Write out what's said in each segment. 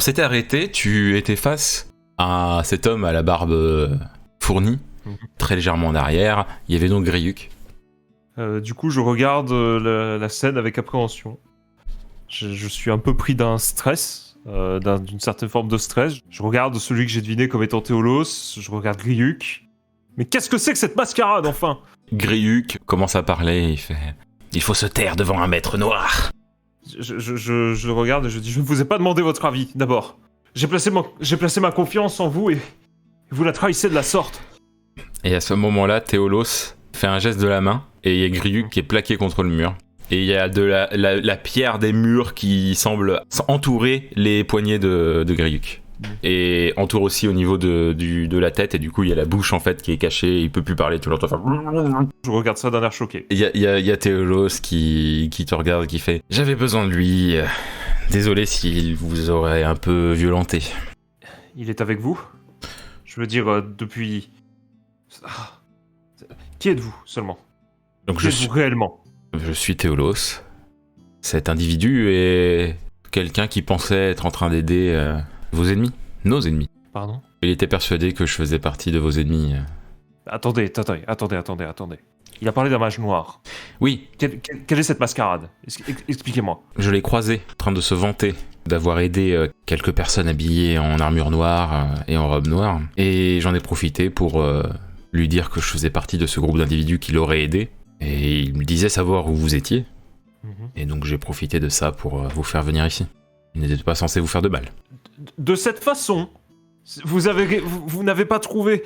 s'était arrêté, tu étais face à cet homme à la barbe fournie, très légèrement en arrière. Il y avait donc Griuk. Du coup, je regarde la scène avec appréhension. Je suis un peu pris d'un stress, d'une certaine forme de stress. Je regarde celui que j'ai deviné comme étant Théolos, je regarde Griuk. Mais qu'est-ce que c'est que cette mascarade, enfin? Griuk commence à parler, il fait « Il faut se taire devant un maître noir !» Je le regarde et je dis « Je ne vous ai pas demandé votre avis, d'abord. J'ai placé ma confiance en vous et vous la trahissez de la sorte. » Et à ce moment-là, Théolos fait un geste de la main, et il y a Griuk qui est plaqué contre le mur. Et il y a de la pierre des murs qui semble entourer les poignets de Griuk. Et entoure aussi au niveau de la tête, et du coup il y a la bouche en fait qui est cachée, il peut plus parler, tout l'entend faire... Je regarde ça d'un air choqué. Il y a Théolos qui te regarde, qui fait « J'avais besoin de lui, désolé s'il vous aurait un peu violenté. » Il est avec vous? Je veux dire, depuis... Qui êtes-vous, seulement? Donc Qui êtes-vous réellement? Je suis Théolos. Cet individu est quelqu'un qui pensait être en train d'aider vos ennemis, nos ennemis. Pardon? Il était persuadé que je faisais partie de vos ennemis. Attendez. Il a parlé d'un mage noir. Oui. Quelle est cette mascarade? Expliquez-moi. Je l'ai croisé, en train de se vanter d'avoir aidé quelques personnes habillées en armure noire et en robe noire. Et j'en ai profité pour lui dire que je faisais partie de ce groupe d'individus qui l'aurait aidé. Et il me disait savoir où vous étiez. Et donc j'ai profité de ça pour vous faire venir ici. Il n'était pas censé vous faire de mal. De cette façon, vous n'avez pas trouvé...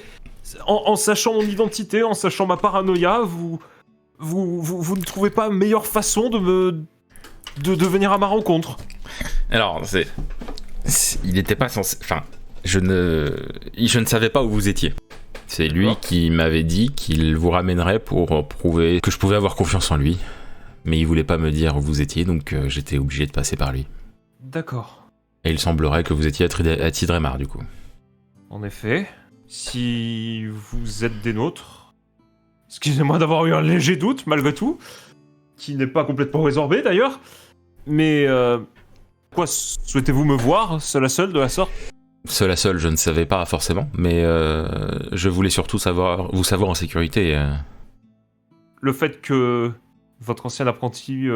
En sachant mon identité, en sachant ma paranoïa, vous ne trouvez pas meilleure façon de venir à ma rencontre? Alors, il n'était pas censé... Enfin, je ne savais pas où vous étiez. C'est lui qui m'avait dit qu'il vous ramènerait pour prouver que je pouvais avoir confiance en lui. Mais il voulait pas me dire où vous étiez, donc j'étais obligé de passer par lui. D'accord. Et il semblerait que vous étiez à Tidremar, du coup. En effet, si vous êtes des nôtres... Excusez-moi d'avoir eu un léger doute, malgré tout, qui n'est pas complètement résorbé, d'ailleurs. Mais... Quoi, souhaitez-vous me voir, seul à seul, de la sorte? Seul à seul, je ne savais pas forcément, mais je voulais surtout vous savoir en sécurité. Le fait que votre ancien apprenti,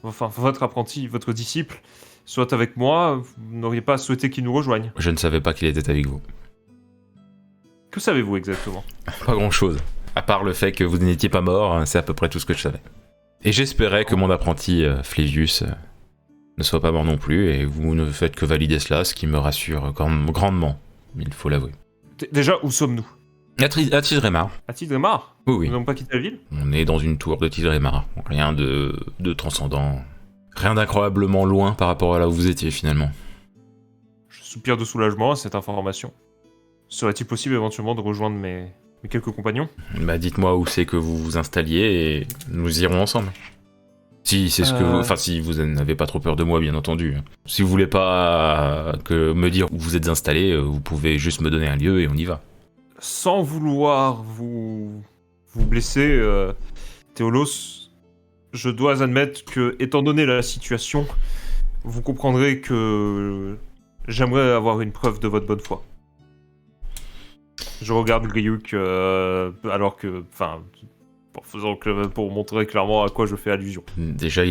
votre apprenti, votre disciple, soit avec moi, vous n'auriez pas souhaité qu'il nous rejoigne? Je ne savais pas qu'il était avec vous. Que savez-vous exactement? Pas grand-chose. À part le fait que vous n'étiez pas mort, c'est à peu près tout ce que je savais. Et j'espérais que mon apprenti, Flévius, ne soit pas mort non plus, et vous ne faites que valider cela, ce qui me rassure grandement, il faut l'avouer. Déjà, où sommes-nous? À Tidremar. À Tidremar? Oui. Nous n'avons pas quitté la ville? On est dans une tour de Tidremar. Rien de transcendant. Rien d'incroyablement loin par rapport à là où vous étiez, finalement. Je soupire de soulagement à cette information. Serait-il possible éventuellement de rejoindre mes quelques compagnons? Bah dites-moi où c'est que vous vous installiez et nous irons ensemble. Si c'est ce que vous... Enfin, si vous n'avez pas trop peur de moi, bien entendu. Si vous voulez pas me dire où vous êtes installé, vous pouvez juste me donner un lieu et on y va. Sans vouloir vous blesser, Théolos, je dois admettre que, étant donné la situation, vous comprendrez que j'aimerais avoir une preuve de votre bonne foi. Je regarde Griuk alors que... Enfin... Pour montrer clairement à quoi je fais allusion. Déjà,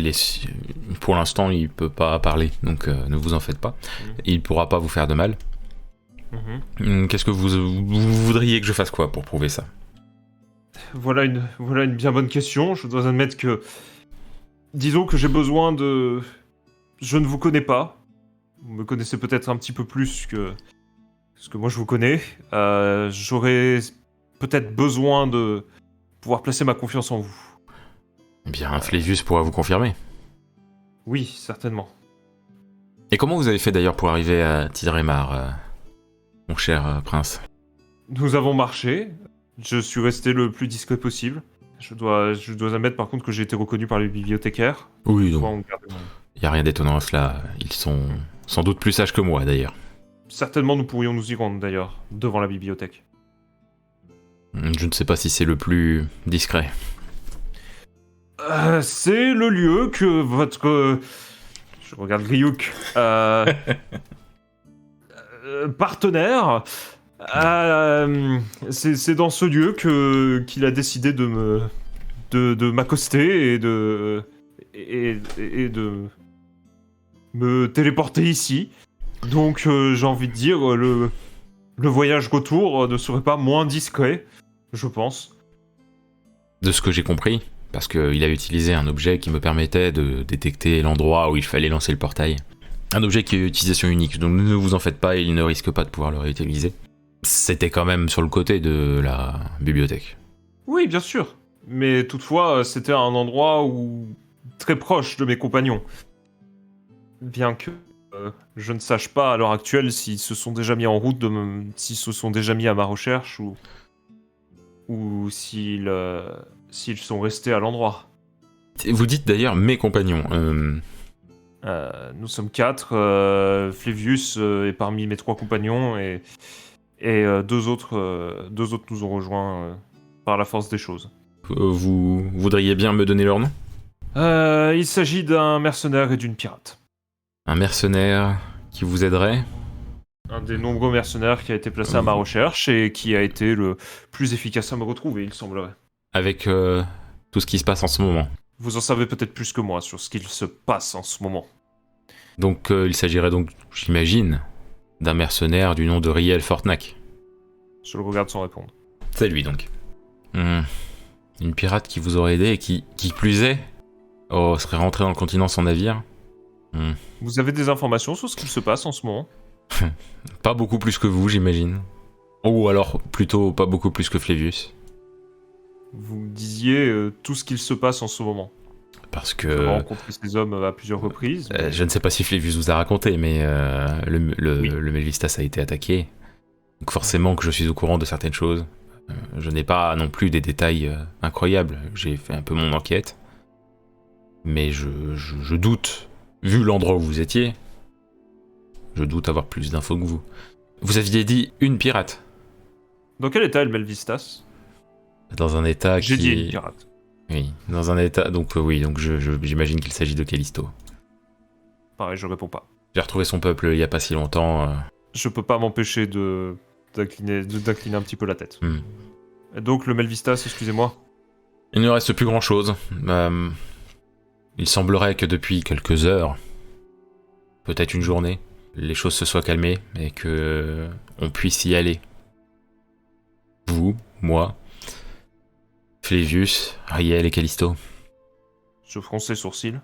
pour l'instant, il peut pas parler, donc ne vous en faites pas. Il pourra pas vous faire de mal. Qu'est-ce que vous voudriez que je fasse quoi pour prouver ça? Voilà une bien bonne question. Je dois admettre que... Disons que j'ai besoin de... Je ne vous connais pas. Vous me connaissez peut-être un petit peu plus que ce que moi je vous connais. J'aurais peut-être besoin de pouvoir placer ma confiance en vous. Eh bien, Flévius pourra vous confirmer. Oui, certainement. Et comment vous avez fait d'ailleurs pour arriver à Tidremar, mon cher prince? Nous avons marché. Je suis resté le plus discret possible. Je dois admettre par contre que j'ai été reconnu par les bibliothécaires. Oui, donc il n'y a rien d'étonnant à cela. Ils sont sans doute plus sages que moi d'ailleurs. Certainement nous pourrions nous y rendre d'ailleurs, devant la bibliothèque. Je ne sais pas si c'est le plus discret. C'est le lieu que votre... Je regarde Griuk. partenaire. C'est dans ce lieu qu'il a décidé de m'accoster et de me téléporter ici. Donc j'ai envie de dire, le voyage retour ne serait pas moins discret, je pense. De ce que j'ai compris, parce qu'il a utilisé un objet qui me permettait de détecter l'endroit où il fallait lancer le portail. Un objet qui est utilisation unique, donc ne vous en faites pas, il ne risque pas de pouvoir le réutiliser. C'était quand même sur le côté de la bibliothèque. Oui, bien sûr. Mais toutefois, c'était un endroit très proche de mes compagnons. Bien que je ne sache pas à l'heure actuelle s'ils se sont déjà mis en route, s'ils se sont déjà mis à ma recherche ou s'ils sont restés à l'endroit. Vous dites d'ailleurs mes compagnons. Nous sommes 4. Flavius est parmi mes 3 compagnons et deux autres nous ont rejoints par la force des choses. Vous voudriez bien me donner leur nom ? Il s'agit d'un mercenaire et d'une pirate. Un mercenaire qui vous aiderait ? Un des nombreux mercenaires qui a été placé à ma recherche et qui a été le plus efficace à me retrouver, il semblerait. Avec tout ce qui se passe en ce moment. Vous en savez peut-être plus que moi sur ce qu'il se passe en ce moment. Donc il s'agirait donc, j'imagine, d'un mercenaire du nom de Riel Fortnac. Je le regarde sans répondre. C'est lui donc. Une pirate qui vous aurait aidé et qui plus est, serait rentrée dans le continent sans navire. Vous avez des informations sur ce qu'il se passe en ce moment ? Pas beaucoup plus que vous, j'imagine. Ou alors plutôt pas beaucoup plus que Flavius. Vous disiez tout ce qu'il se passe en ce moment. Parce que... Vous avez rencontré ces hommes à plusieurs reprises. Je ne sais pas si Flavius vous a raconté, mais le Melvistas a été attaqué. Donc forcément que je suis au courant de certaines choses. Je n'ai pas non plus des détails incroyables. J'ai fait un peu mon enquête. Mais je doute, vu l'endroit où vous étiez, je doute avoir plus d'infos que vous. Vous aviez dit une pirate. Dans quel état est le Melvistas ? Dans un état J'ai qui... dit une pirate. Oui, dans un état... Donc oui, donc j'imagine qu'il s'agit de Callisto. Pareil, je réponds pas. J'ai retrouvé son peuple il y a pas si longtemps. Je peux pas m'empêcher d'incliner un petit peu la tête. Et donc le Melvistas, excusez-moi. Il ne reste plus grand-chose. Il semblerait que depuis quelques heures, peut-être une journée, les choses se soient calmées et que on puisse y aller. Vous, moi, Flavius, Riel et Callisto. Je fronce les sourcils.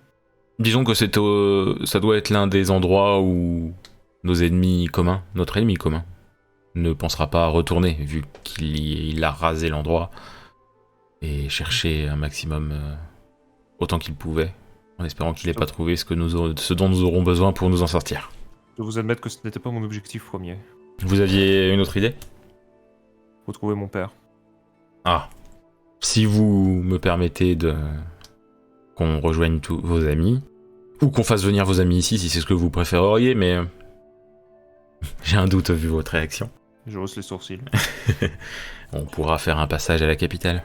Disons que ça doit être l'un des endroits où notre ennemi commun, ne pensera pas à retourner, vu qu'il a rasé l'endroit et cherché un maximum autant qu'il pouvait, en espérant qu'il n'ait pas trouvé ce dont nous aurons besoin pour nous en sortir. Je dois vous admettre que ce n'était pas mon objectif premier. Vous aviez une autre idée ? Retrouver mon père. Ah. Si vous me permettez qu'on rejoigne tous vos amis, ou qu'on fasse venir vos amis ici si c'est ce que vous préféreriez, mais j'ai un doute vu votre réaction. Je hausse les sourcils. On pourra faire un passage à la capitale.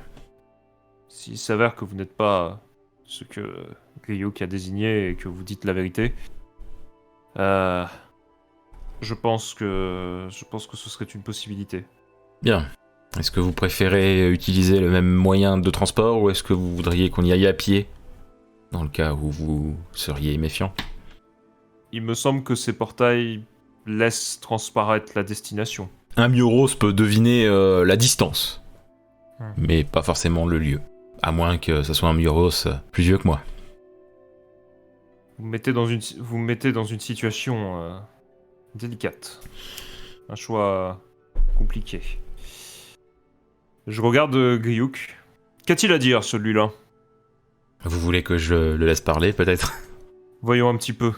S'il s'avère que vous n'êtes pas ce que Gryuk a désigné et que vous dites la vérité, je pense que ce serait une possibilité. Bien. Est-ce que vous préférez utiliser le même moyen de transport ou est-ce que vous voudriez qu'on y aille à pied, dans le cas où vous seriez méfiant ? Il me semble que ces portails laissent transparaître la destination. Un Mioros peut deviner la distance, mais pas forcément le lieu. À moins que ce soit un Mioros plus vieux que moi. Vous me mettez dans une situation délicate. Un choix compliqué. Je regarde Gryuk. Qu'a-t-il à dire, celui-là ? Vous voulez que je le laisse parler, peut-être ? Voyons un petit peu.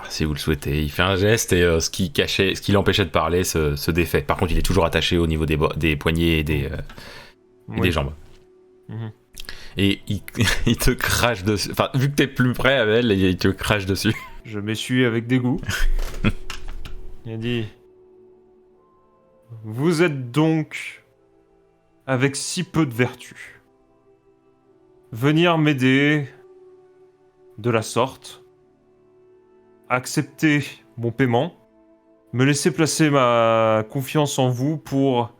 Si vous le souhaitez. Il fait un geste et ce qui l'empêchait de parler se défait. Par contre, il est toujours attaché au niveau des poignets et des jambes. Mm-hmm. Et il te crache dessus. Enfin, vu que t'es plus près avec elle, il te crache dessus. Je m'essuie avec dégoût. Il a dit... Vous êtes donc... avec si peu de vertu. Venir m'aider... de la sorte... accepter mon paiement... me laisser placer ma confiance en vous pour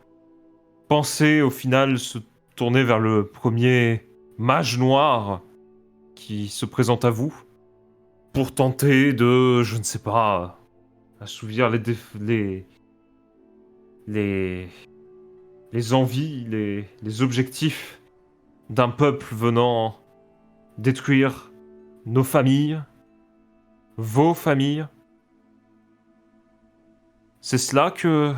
penser au final se tourner vers le premier mage noir qui se présente à vous pour tenter de, je ne sais pas, assouvir les envies, les objectifs d'un peuple venant détruire nos familles, vos familles. C'est cela que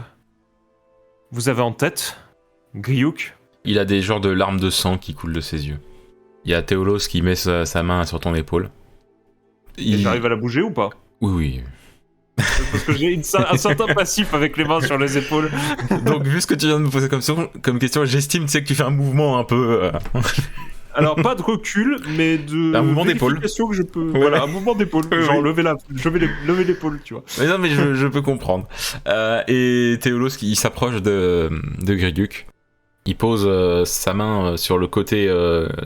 vous avez en tête, Griouk? Il a des genres de larmes de sang qui coulent de ses yeux. Il y a Théolos qui met sa main sur ton épaule. Et j'arrive à la bouger ou pas? Oui. Parce que j'ai un certain passif avec les mains sur les épaules. Donc, vu ce que tu viens de me poser comme question, j'estime que tu fais un mouvement un peu... Alors, pas de recul, mais de un mouvement d'épaule. Que je peux... Ouais. Voilà, un mouvement d'épaule. Genre, oui. lever l'épaule, tu vois. Mais non, mais je peux comprendre. Et Théolos, il s'approche de Griguk. Il pose sa main sur le côté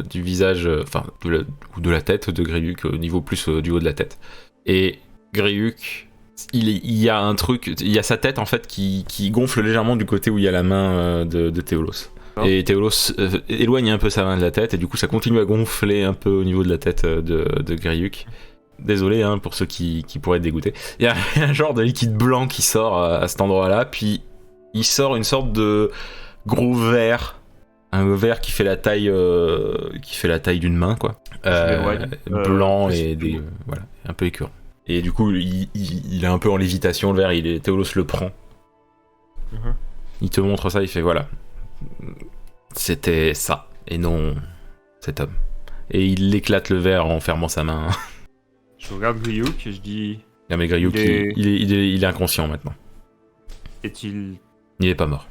du visage, ou de la tête de Griguk, au niveau plus du haut de la tête. Et Griguk, il y a un truc, il y a sa tête en fait qui gonfle légèrement du côté où il y a la main de Théolos. Oh. Et Théolos éloigne un peu sa main de la tête et du coup ça continue à gonfler un peu au niveau de la tête de Griguk. Désolé pour ceux qui pourraient être dégoûtés. Il y a un genre de liquide blanc qui sort à cet endroit-là, puis il sort une sorte de gros verre, un verre qui fait la taille d'une main quoi, blanc et voilà, un peu écœurant. Et du coup il est un peu en lévitation, le verre, Théolos le prend. Il te montre ça, il fait voilà, c'était ça et non cet homme, et il éclate le verre en fermant sa main. Je regarde Griouk et je dis... Non mais Griouk il est inconscient maintenant. Est-il... Il est pas mort.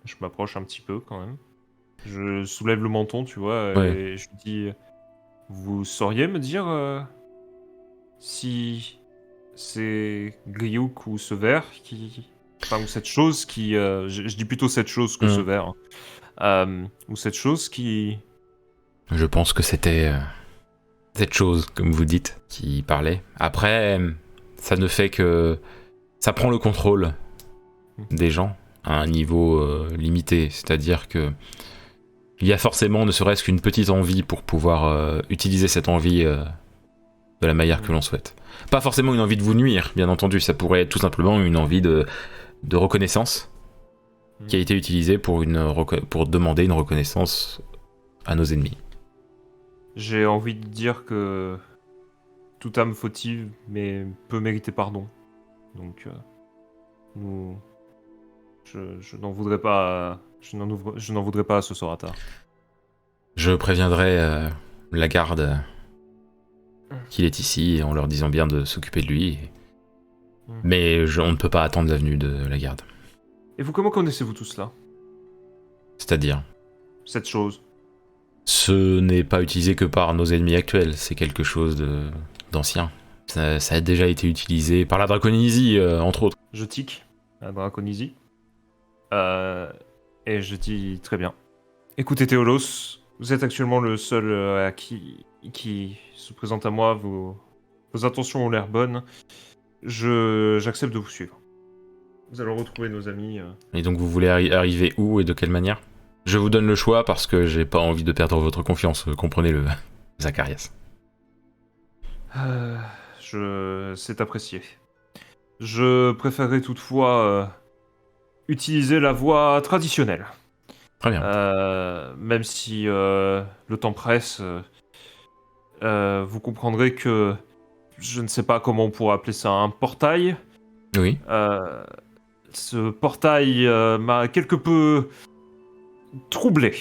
Je m'approche un petit peu quand même. Je soulève le menton, tu vois, ouais. Et je dis... Vous sauriez me dire si c'est Griouk ou ce verre qui... Enfin, ou cette chose qui... je dis plutôt cette chose que ce verre. Ou cette chose qui... Je pense que c'était cette chose, comme vous dites, qui parlait. Après, ça ne fait que... Ça prend le contrôle des gens à un niveau limité. C'est-à-dire que il y a forcément ne serait-ce qu'une petite envie pour pouvoir utiliser cette envie de la manière que l'on souhaite. Pas forcément une envie de vous nuire, bien entendu. Ça pourrait être tout simplement une envie de reconnaissance qui a été utilisée pour demander une reconnaissance à nos ennemis. J'ai envie de dire que toute âme fautive peut mériter pardon. Donc, je n'en voudrais pas. Je n'en voudrais pas à ce Soratar. Je préviendrai la garde qu'il est ici en leur disant bien de s'occuper de lui. Mais on ne peut pas attendre la venue de la garde. Et vous, comment connaissez-vous tout cela? C'est-à-dire? Cette chose. Ce n'est pas utilisé que par nos ennemis actuels, c'est quelque chose d'ancien. Ça a déjà été utilisé par la Draconisie, entre autres. Je tic la Draconisie. Et je dis très bien. Écoutez Théolos, vous êtes actuellement le seul qui se présente à moi. Vos intentions ont l'air bonnes. J'accepte de vous suivre. Vous allez retrouver nos amis. Et donc vous voulez arriver où et de quelle manière? Je vous donne le choix parce que j'ai pas envie de perdre votre confiance, comprenez-le, Zacharias. C'est apprécié. Je préférerais toutefois utiliser la voie traditionnelle. Très bien. Même si le temps presse, vous comprendrez que je ne sais pas comment on pourrait appeler ça, un portail. Oui. Ce portail m'a quelque peu troublé.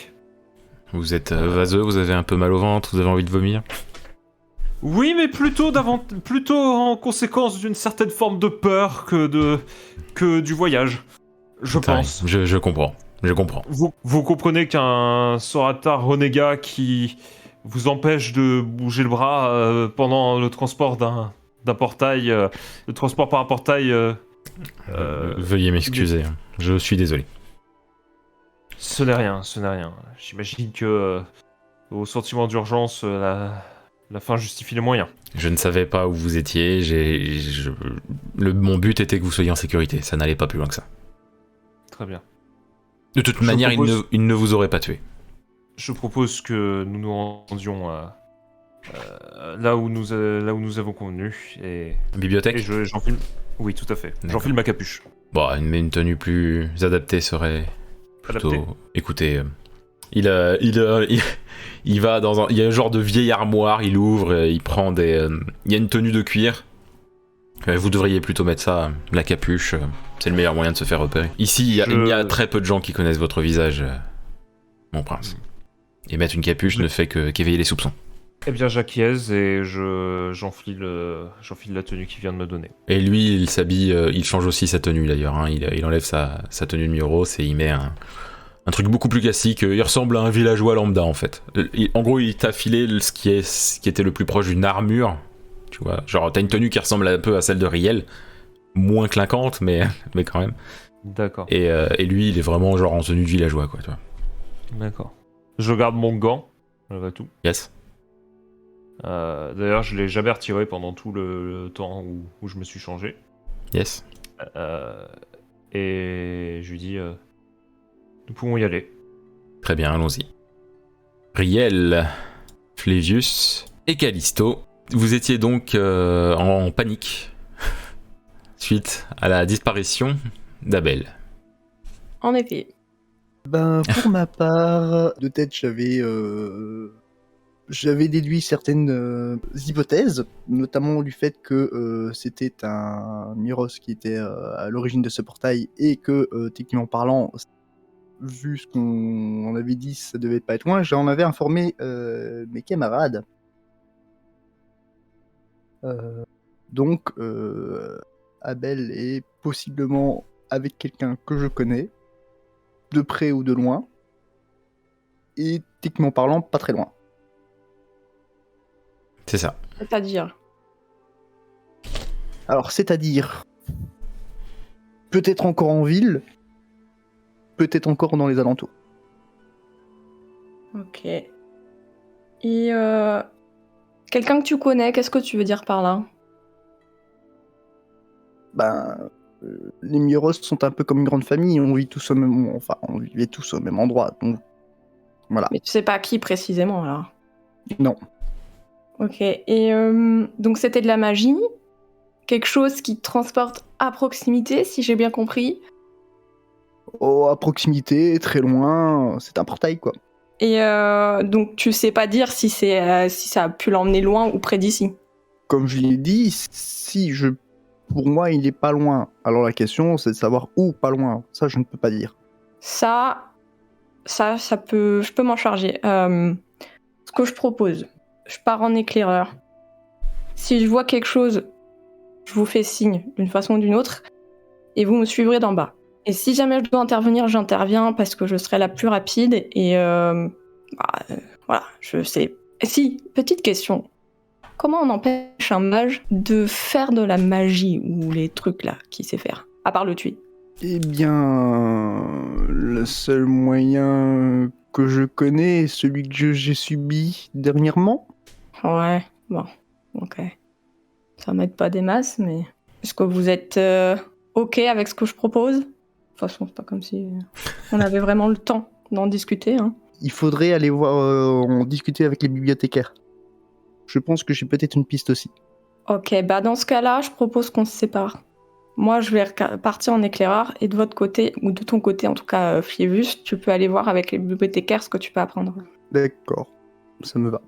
Vous êtes vaseux, vous avez un peu mal au ventre, vous avez envie de vomir? Oui, mais plutôt en conséquence d'une certaine forme de peur que du voyage, je pense. Je comprends. Vous comprenez qu'un Soratar renégat qui vous empêche de bouger le bras pendant le transport d'un portail, le transport par un portail... Veuillez m'excuser, je suis désolé. Ce n'est rien. J'imagine que au sentiment d'urgence, La fin justifie les moyens. Je ne savais pas où vous étiez. Mon but était que vous soyez en sécurité. Ça n'allait pas plus loin que ça. Très bien. De toute manière, il ne vous aurait pas tué. Je propose que nous nous rendions là où nous avons convenu et Bibliothèque. j'enfile. Oui, tout à fait. D'accord. J'enfile ma capuche. Bon, une tenue plus adaptée serait plutôt. Adapté. Écoutez, il va dans il y a un genre de vieille armoire. Il ouvre, il prend des. Il y a une tenue de cuir. Vous devriez plutôt mettre ça, la capuche. C'est le meilleur moyen de se faire repérer. Ici, il y a très peu de gens qui connaissent votre visage, mon prince. Et mettre une capuche ne fait qu'éveiller les soupçons. Eh bien, j'acquiesce et j'enfile la tenue qu'il vient de me donner. Et lui, il s'habille, il change aussi sa tenue d'ailleurs. Hein. Il enlève sa tenue de Mioros et il met un truc beaucoup plus classique. Il ressemble à un villageois lambda en fait. En gros, il t'a filé ce qui était le plus proche d'une armure. Tu vois, genre t'as une tenue qui ressemble un peu à celle de Riel, moins clinquante, mais quand même. D'accord. Et lui, il est vraiment genre en tenue de villageois, quoi. Tu vois. D'accord. Je garde mon gant, malgré tout. Yes. D'ailleurs, je l'ai jamais retiré pendant tout le temps où je me suis changé. Yes. Et je lui dis, nous pouvons y aller. Très bien, allons-y. Riel, Flévius et Callisto, vous étiez donc en panique suite à la disparition d'Abel. En effet. Ben, pour ma part, de tête, j'avais déduit certaines hypothèses, notamment du fait que c'était un Miros qui était à l'origine de ce portail et que, techniquement parlant, vu ce qu'on avait dit, ça devait pas être loin. J'en avais informé mes camarades. Donc, Abel est possiblement avec quelqu'un que je connais, de près ou de loin, et techniquement parlant, pas très loin. C'est ça. C'est-à-dire Alors, c'est-à-dire, peut-être encore en ville, peut-être encore dans les alentours. Ok. Et quelqu'un que tu connais, qu'est-ce que tu veux dire par là? Ben, les Miros sont un peu comme une grande famille, on vit tous on vivait tous au même endroit, donc voilà. Mais tu sais pas qui précisément alors? Non. Ok. Et donc c'était de la magie, quelque chose qui te transporte à proximité, si j'ai bien compris. Oh, à proximité, très loin, c'est un portail quoi. Et donc tu sais pas dire si si ça a pu l'emmener loin ou près d'ici. Comme je l'ai dit, pour moi il est pas loin. Alors la question c'est de savoir où pas loin. Ça je ne peux pas dire. Ça je peux m'en charger. Ce que je propose, je pars en éclaireur. Si je vois quelque chose, je vous fais signe d'une façon ou d'une autre, et vous me suivrez d'en bas. Et si jamais je dois intervenir, j'interviens parce que je serai la plus rapide, et voilà, je sais. Si, petite question. Comment on empêche un mage de faire de la magie, ou les trucs là qu'il sait faire, à part le tuer? Eh bien, le seul moyen que je connais est celui que j'ai subi dernièrement. Ouais, bon, ok. Ça m'aide pas des masses, mais... Est-ce que vous êtes ok avec ce que je propose? De toute façon, c'est pas comme si on avait vraiment le temps d'en discuter, hein. Il faudrait aller en discuter avec les bibliothécaires. Je pense que j'ai peut-être une piste aussi. Ok, bah dans ce cas-là, je propose qu'on se sépare. Moi, je vais partir en éclaireur, et de votre côté, ou de ton côté en tout cas, Flévus, tu peux aller voir avec les bibliothécaires ce que tu peux apprendre. D'accord, ça me va.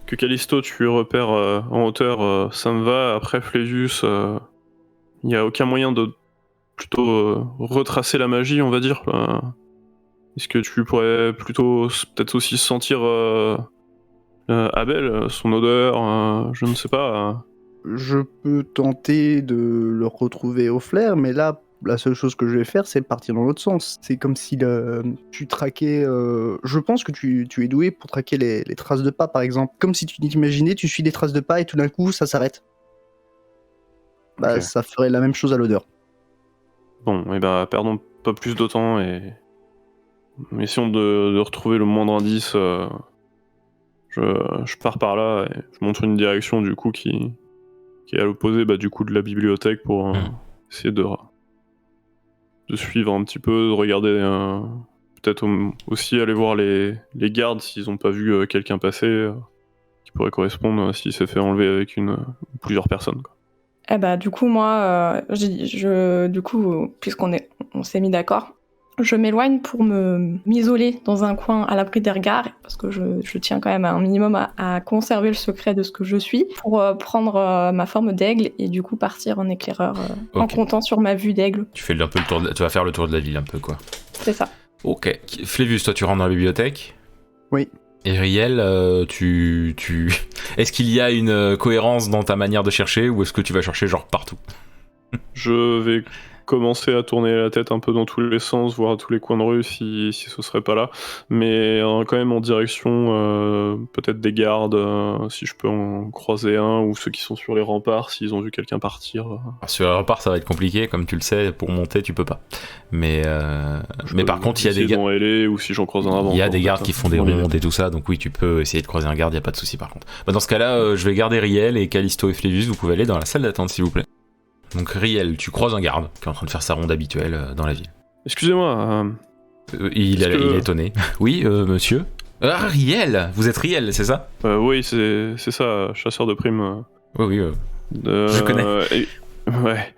Que Callisto, tu repères en hauteur, ça me va. Après Flévius, il n'y a aucun moyen de plutôt retracer la magie, on va dire. Est-ce que tu pourrais plutôt peut-être aussi sentir Abel, son odeur, je ne sais pas. Je peux tenter de le retrouver au flair, mais là, la seule chose que je vais faire, c'est partir dans l'autre sens. C'est comme si tu traquais... Je pense que tu es doué pour traquer les traces de pas, par exemple. Comme si tu t'imaginais, tu suis des traces de pas et tout d'un coup, ça s'arrête. Bah, Okay. Ça ferait la même chose à l'odeur. Bon, et ben perdons pas plus de temps et essayons de retrouver le moindre indice. Je pars par là et je montre une direction du coup qui est à l'opposé du coup de la bibliothèque pour essayer de suivre un petit peu, de regarder, peut-être aussi aller voir les gardes s'ils ont pas vu quelqu'un passer qui pourrait correspondre s'il s'est fait enlever avec une ou plusieurs personnes, quoi. Eh bah, du coup, moi, du coup, on s'est mis d'accord, je m'éloigne pour m'isoler dans un coin à l'abri des regards, parce que je tiens quand même un minimum à conserver le secret de ce que je suis, pour prendre ma forme d'aigle et du coup partir en éclaireur en comptant sur ma vue d'aigle. Tu fais un peu tu vas faire le tour de la ville un peu, quoi. C'est ça. Ok. Flévus, toi tu rentres dans la bibliothèque. Oui. Et Riel, est-ce qu'il y a une cohérence dans ta manière de chercher ou est-ce que tu vas chercher genre partout? Je vais commencer à tourner la tête un peu dans tous les sens, voir à tous les coins de rue si ce serait pas là, mais quand même en direction peut-être des gardes, si je peux en croiser un, ou ceux qui sont sur les remparts, s'ils ont vu quelqu'un partir. Sur les remparts ça va être compliqué, comme tu le sais, pour monter tu peux pas. Mais par contre il y a des gardes, ou si j'en croise un avant. Il y a des gardes qui font des rondes et tout ça, donc oui tu peux essayer de croiser un garde, y a pas de souci par contre. Dans ce cas-là, je vais garder Riel et Callisto et Flévus, vous pouvez aller dans la salle d'attente s'il vous plaît. Donc Riel, tu croises un garde qui est en train de faire sa ronde habituelle dans la ville. Excusez-moi. Il est étonné. Oui, monsieur. Ah, Riel, vous êtes Riel, c'est ça? Oui, c'est ça, chasseur de primes. Oui, je connais. Ouais.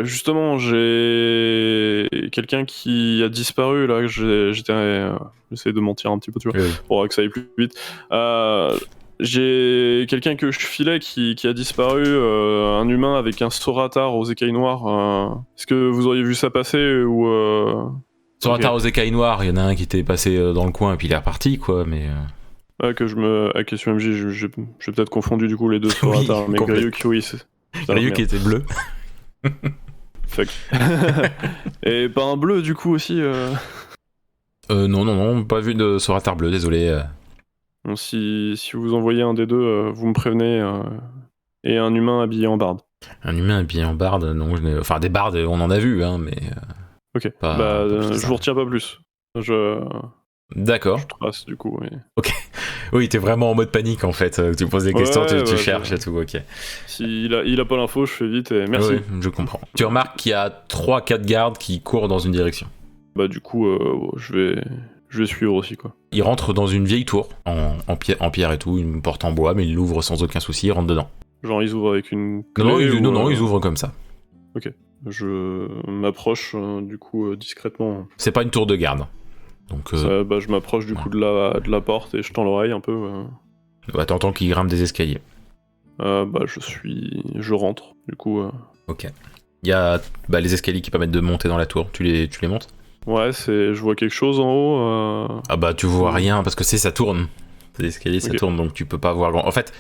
Justement, j'ai quelqu'un qui a disparu là. J'essaie de mentir un petit peu, tu vois, pour que ça aille plus vite. J'ai quelqu'un que je filais qui a disparu, un humain avec un Soratar aux écailles noires. Est-ce que vous auriez vu ça passer ou Soratar aux écailles noires, il y en a un qui était passé dans le coin et puis il est reparti, quoi, mais... Avec sur MJ, j'ai peut-être confondu du coup les deux Soratars, mais Grayuk, oui, c'est... Grayuk qui était bleu. Fuck. Et pas un bleu du coup aussi Non, pas vu de Soratar bleu, désolé. Bon, si vous envoyez un des deux, vous me prévenez. Et un humain habillé en barde. Un humain habillé en barde, non, enfin des bardes, on en a vu, hein, mais... Ok, pas je vous retiens pas plus. D'accord. Je trace du coup. Ok. Oui, t'es vraiment en mode panique en fait. Tu poses des questions, tu cherches et tout, ok. S'il a pas l'info, je fais vite et merci. Oui, je comprends. Tu remarques qu'il y a 3-4 gardes qui courent dans une direction. Du coup, je vais suivre aussi, quoi. Il rentre dans une vieille tour, en pierre et tout, une porte en bois, mais il l'ouvre sans aucun souci, il rentre dedans. Genre ils ouvrent avec une clé Non, ils ouvrent comme ça. Ok. Je m'approche du coup discrètement. C'est pas une tour de garde. Donc, je m'approche du coup de la porte et je tends l'oreille un peu. T'entends qu'il grimpe des escaliers. Je rentre du coup. Ok. Il y a les escaliers qui permettent de monter dans la tour. Tu les montes? Ouais, je vois quelque chose en haut. Tu vois rien parce que ça tourne. Les escaliers ça tourne, donc tu peux pas voir grand. En fait,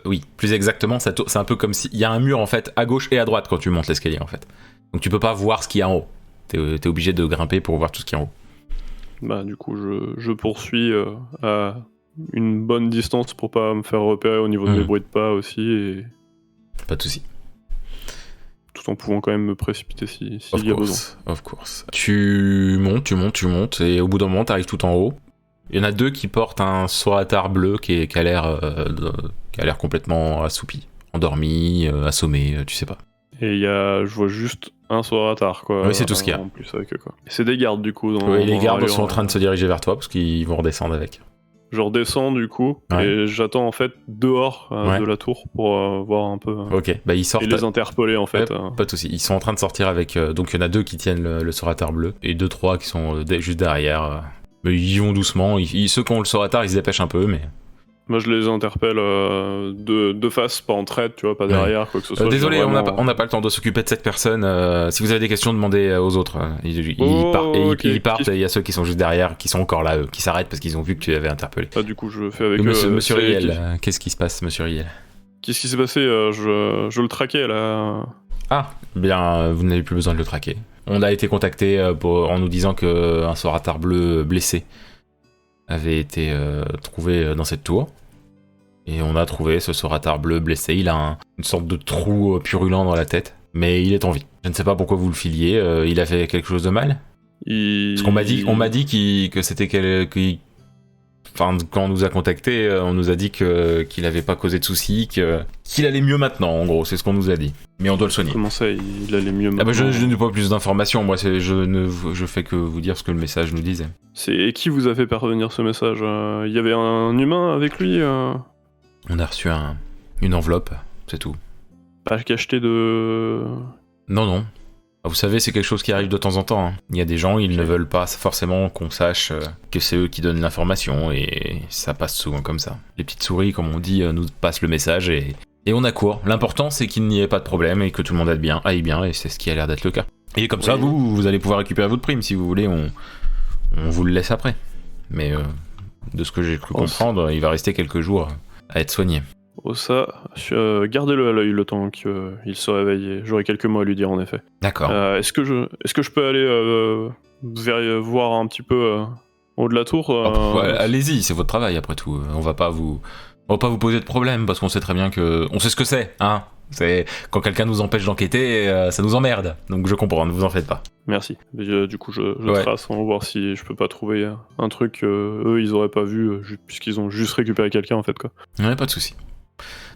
oui, plus exactement, c'est un peu comme s'il y a un mur en fait à gauche et à droite quand tu montes l'escalier en fait. Donc tu peux pas voir ce qu'il y a en haut. T'es obligé de grimper pour voir tout ce qu'il y a en haut. Du coup, je poursuis à une bonne distance pour pas me faire repérer au niveau de mes bruits de pas aussi. Et... Pas de soucis. Tout en pouvant quand même me précipiter s'il y a besoin. Of course. Tu montes, et au bout d'un moment, t'arrives tout en haut. Il y en a deux qui portent un Soratar bleu qui a l'air complètement assoupi, endormi, assommé, tu sais pas. Et je vois juste un Soratar, quoi. Oui, c'est tout ce qu'il y a. En plus avec eux, quoi. Et c'est des gardes, du coup. Oui, les gardes sont en train de se diriger vers toi, parce qu'ils vont redescendre avec. Je redescends, du coup, et j'attends, en fait, dehors de la tour pour voir un peu... Ok, ils sortent... Et les interpeller, en fait. Pas de soucis. Ils sont en train de sortir avec... donc, il y en a deux qui tiennent le Soratar bleu, et 2-3 qui sont juste derrière. Mais ils vont doucement. Ceux qui ont le Soratar, ils se dépêchent un peu, mais... Moi, je les interpelle de face, pas en traite, tu vois, pas derrière, quoi que ce soit. Désolé, on n'a pas le temps de s'occuper de cette personne. Si vous avez des questions, demandez aux autres. Ils partent, et il y a ceux qui sont juste derrière, qui sont encore là, qui s'arrêtent parce qu'ils ont vu que tu avais interpellé. Du coup, je fais avec Monsieur Riel, qu'est-ce qui se passe, monsieur Riel? Qu'est-ce qui s'est passé? Je le traquais, là. Ah, bien, vous n'avez plus besoin de le traquer. On a été contacté en nous disant qu'un Soratar bleu blessé avait été trouvé dans cette tour. Et on a trouvé ce Soratar bleu blessé. Il a une sorte de trou purulent dans la tête. Mais il est en vie. Je ne sais pas pourquoi vous le filiez. Il a fait quelque chose de mal? Parce qu'on m'a dit que c'était Enfin, quand on nous a contactés, on nous a dit qu'il avait pas causé de soucis, qu'il allait mieux maintenant, en gros, c'est ce qu'on nous a dit. Mais on doit le soigner. Comment ça, il allait mieux maintenant? Je n'ai pas plus d'informations, moi, je fais que vous dire ce que le message nous disait. Et qui vous a fait parvenir ce message? Il y avait un humain avec lui On a reçu une enveloppe, c'est tout. Pas cacheté de... Non. Vous savez, c'est quelque chose qui arrive de temps en temps. Hein. Il y a des gens, ils ne veulent pas forcément qu'on sache que c'est eux qui donnent l'information, et ça passe souvent comme ça. Les petites souris, comme on dit, nous passent le message et on accourt. L'important, c'est qu'il n'y ait pas de problème et que tout le monde aille bien, et c'est ce qui a l'air d'être le cas. Et comme ça, vous allez pouvoir récupérer votre prime, si vous voulez, on vous le laisse après. Mais de ce que j'ai cru comprendre, il va rester quelques jours à être soigné. Oh ça, gardez-le à l'œil le temps qu'il se réveille. J'aurai quelques mots à lui dire en effet. D'accord. Est-ce que je peux aller voir un petit peu en haut de la tour Allez-y, c'est votre travail après tout. On va pas vous poser de problème parce qu'on sait très bien on sait ce que c'est, hein. C'est quand quelqu'un nous empêche d'enquêter, ça nous emmerde. Donc je comprends, ne vous en faites pas. Merci. Du coup, je trace, on va voir si je peux pas trouver un truc eux ils auraient pas vu puisqu'ils ont juste récupéré quelqu'un en fait quoi. Ouais, pas de souci.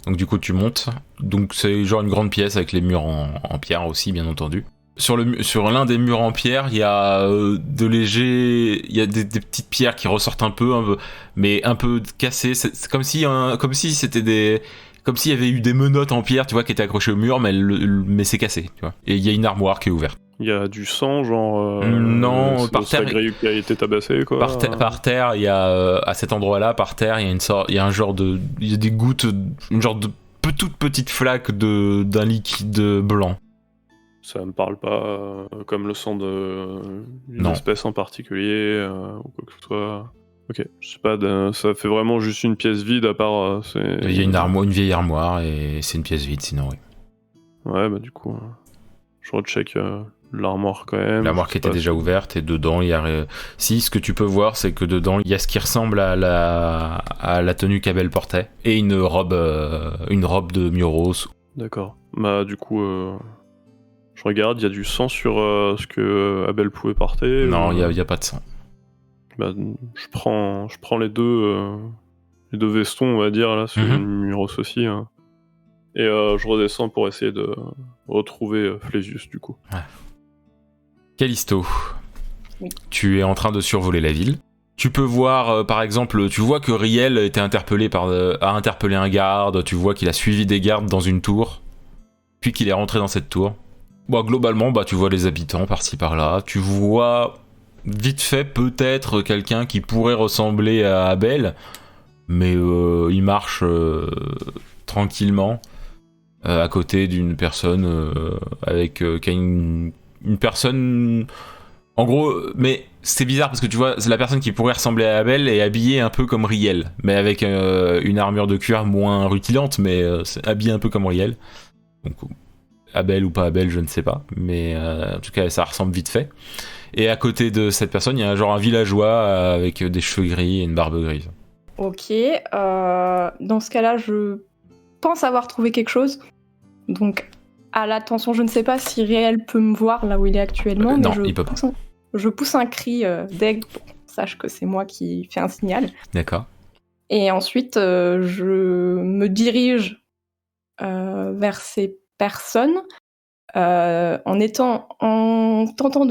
Donc du coup tu montes, donc c'est genre une grande pièce avec les murs en pierre aussi bien entendu. Sur l'un des murs en pierre, il y a il y a des petites pierres qui ressortent un peu, mais un peu cassées. C'est comme si c'était comme s'il y avait eu des menottes en pierre, tu vois, qui étaient accrochées au mur, mais c'est cassé, tu vois. Et il y a une armoire qui est ouverte. Il y a du sang, genre... non, par terre... qui a été tabassé, quoi. Par terre, il y a... à cet endroit-là, par terre, il y a un genre de... Il y a des gouttes, une genre de toute petite flaque d'un liquide blanc. Ça me parle pas comme le sang d'une espèce en particulier, ou quoi que ce soit... Ok, je sais pas, ça fait vraiment juste une pièce vide, à part... Il y a une vieille armoire, et c'est une pièce vide, sinon, oui. Ouais, bah du coup... je recheck... l'armoire quand même. L'armoire qui était déjà ouverte, et dedans il y a... Si, ce que tu peux voir, c'est que dedans il y a ce qui ressemble à la tenue qu'Abel portait, et une robe de Mioros. D'accord. Bah du coup, je regarde, il y a du sang sur ce que Abel pouvait porter. Non, il y a pas de sang. Bah, je prends les deux vestons, on va dire, là, sur Mioros aussi. Hein. Et je redescends pour essayer de retrouver Flésius, du coup. Ouais. Callisto, oui. Tu es en train de survoler la ville. Tu peux voir, par exemple, tu vois que Riel a interpellé un garde, tu vois qu'il a suivi des gardes dans une tour, puis qu'il est rentré dans cette tour. Bon, globalement, tu vois les habitants par-ci par-là, tu vois vite fait peut-être quelqu'un qui pourrait ressembler à Abel, mais il marche tranquillement à côté d'une personne qui a une personne... En gros, mais c'est bizarre parce que tu vois, c'est la personne qui pourrait ressembler à Abel est habillée un peu comme Riel, mais avec une armure de cuir moins rutilante, mais habillée un peu comme Riel. Donc, Abel ou pas Abel, je ne sais pas, mais en tout cas, ça ressemble vite fait. Et à côté de cette personne, il y a un villageois avec des cheveux gris et une barbe grise. Ok, dans ce cas-là, je pense avoir trouvé quelque chose. Donc, à l'attention, je ne sais pas si Riel peut me voir là où il est actuellement. Non, mais il peut pas. Je pousse un cri d'aigle pour qu'on sache que c'est moi qui fais un signal. D'accord. Et ensuite, je me dirige vers ces personnes en tentant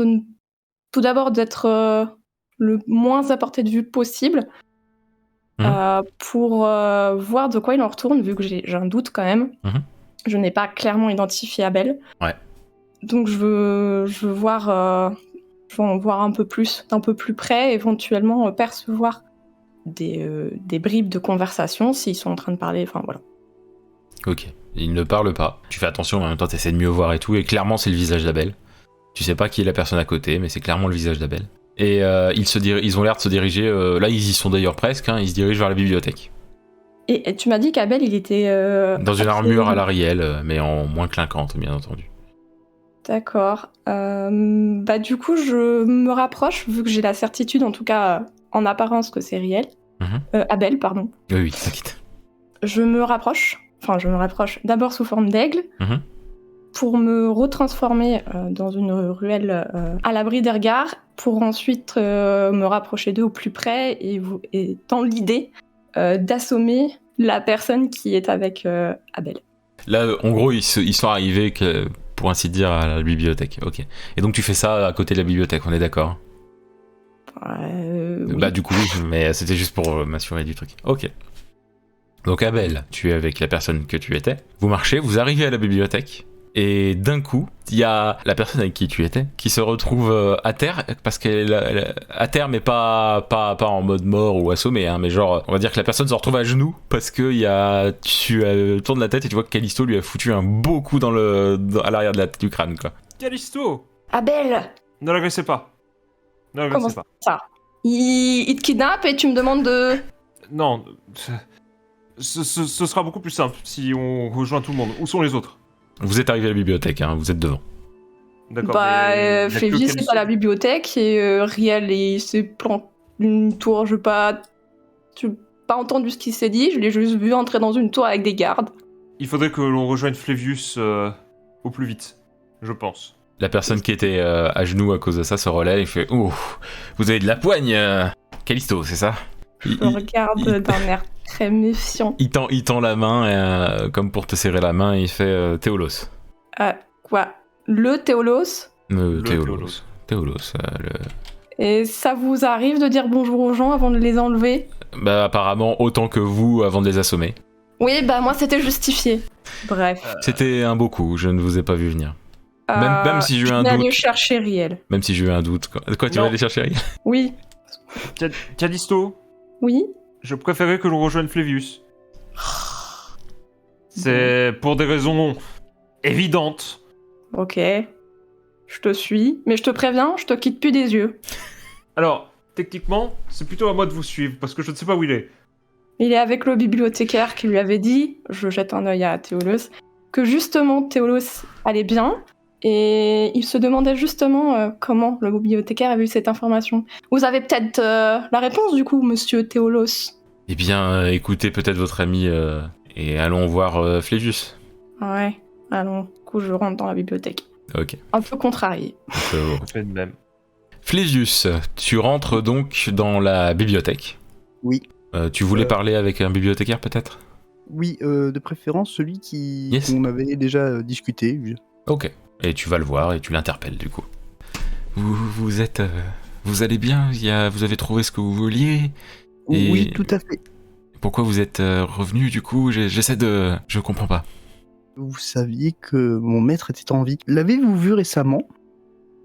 tout d'abord d'être le moins à portée de vue possible pour voir de quoi il en retourne, vu que j'ai un doute quand même. Je n'ai pas clairement identifié Abel. Ouais. Donc je veux voir... je vais en voir un peu plus, d'un peu plus près, éventuellement percevoir des bribes de conversation s'ils sont en train de parler, enfin voilà. Ok, il ne parle pas. Tu fais attention, mais en même temps t'essaies de mieux voir et tout, et clairement c'est le visage d'Abel. Tu sais pas qui est la personne à côté, mais c'est clairement le visage d'Abel. Et ils ont l'air de se diriger, là ils y sont d'ailleurs presque, ils se dirigent vers la bibliothèque. Et tu m'as dit qu'Abel il était... dans une armure à la Riel, mais en moins clinquante, bien entendu. D'accord. Du coup, je me rapproche, vu que j'ai la certitude, en tout cas en apparence, que c'est Riel. Abel, pardon. Oui, t'inquiète. Je me rapproche, d'abord sous forme d'aigle, pour me retransformer dans une ruelle à l'abri des regards, pour ensuite me rapprocher d'eux au plus près et dans l'idée d'assommer la personne qui est avec Abel. Là, en gros, ils sont arrivés, pour ainsi dire, à la bibliothèque. Ok. Et donc tu fais ça à côté de la bibliothèque, on est d'accord? Oui. Bah du coup, oui, mais c'était juste pour m'assurer du truc. Ok. Donc Abel, tu es avec la personne que tu étais. Vous marchez, vous arrivez à la bibliothèque. Et d'un coup, il y a la personne avec qui tu étais qui se retrouve à terre, parce qu'elle est à terre, mais pas en mode mort ou assommé, hein, mais genre, on va dire que la personne se retrouve à genoux parce que tu tournes la tête et tu vois que Callisto lui a foutu un beau coup à l'arrière du crâne, quoi. Callisto, Abel, ne l'agressez pas. Ne comment l'agressez pas. ça? Il te kidnappe et tu me demandes de... Non, ce sera beaucoup plus simple si on rejoint tout le monde. Où sont les autres? Vous êtes arrivé à la bibliothèque, hein, vous êtes devant. D'accord. Bah, mais il y a que Flévis, c'est Callisto. pas la bibliothèque et Riel, il s'est planté une tour. J'ai pas entendu ce qu'il s'est dit, je l'ai juste vu entrer dans une tour avec des gardes. Il faudrait que l'on rejoigne Flévius au plus vite, je pense. La personne qui était à genoux à cause de ça se relève et fait « Oh, vous avez de la poigne, Callisto, c'est ça ?» Je le regarde d'un air très méfiant. Il tend la main, comme pour te serrer la main, et il fait Théolos. Quoi? Le Théolos? Théolos. Et ça vous arrive de dire bonjour aux gens avant de les enlever? Bah, apparemment, autant que vous avant de les assommer. Oui, bah moi c'était justifié. Bref. C'était un beau coup, je ne vous ai pas vu venir. Même si j'ai eu un Je vais aller doute. chercher Riel. Même si j'ai eu un doute. Quoi, tu Non. vas aller chercher Ariel? Oui. Callisto, Oui? je préférais que l'on rejoigne Flévius. C'est pour des raisons évidentes. Ok. Je te suis. Mais je te préviens, je te quitte plus des yeux. Alors, techniquement, c'est plutôt à moi de vous suivre, parce que je ne sais pas où il est. Il est avec le bibliothécaire qui lui avait dit, je jette un œil à Théolos, que justement Théolos allait bien, et il se demandait justement comment le bibliothécaire avait eu cette information. Vous avez peut-être la réponse du coup, monsieur Théolos? Eh bien, écoutez peut-être votre ami et allons voir Flévius. Ouais, allons, du coup je rentre dans la bibliothèque. Ok. Un peu contrarié. On fait de même. Flévius, tu rentres donc dans la bibliothèque. Oui. Tu voulais parler avec un bibliothécaire peut-être? Oui, de préférence celui Yes. qu'on avait déjà discuté. Ok. Et tu vas le voir et tu l'interpelles du coup. Vous êtes... vous allez bien? Vous avez trouvé ce que vous vouliez? Et Oui, tout à fait. pourquoi vous êtes revenu du coup? J'essaie de... Je comprends pas. Vous saviez que mon maître était en vie. L'avez-vous vu récemment?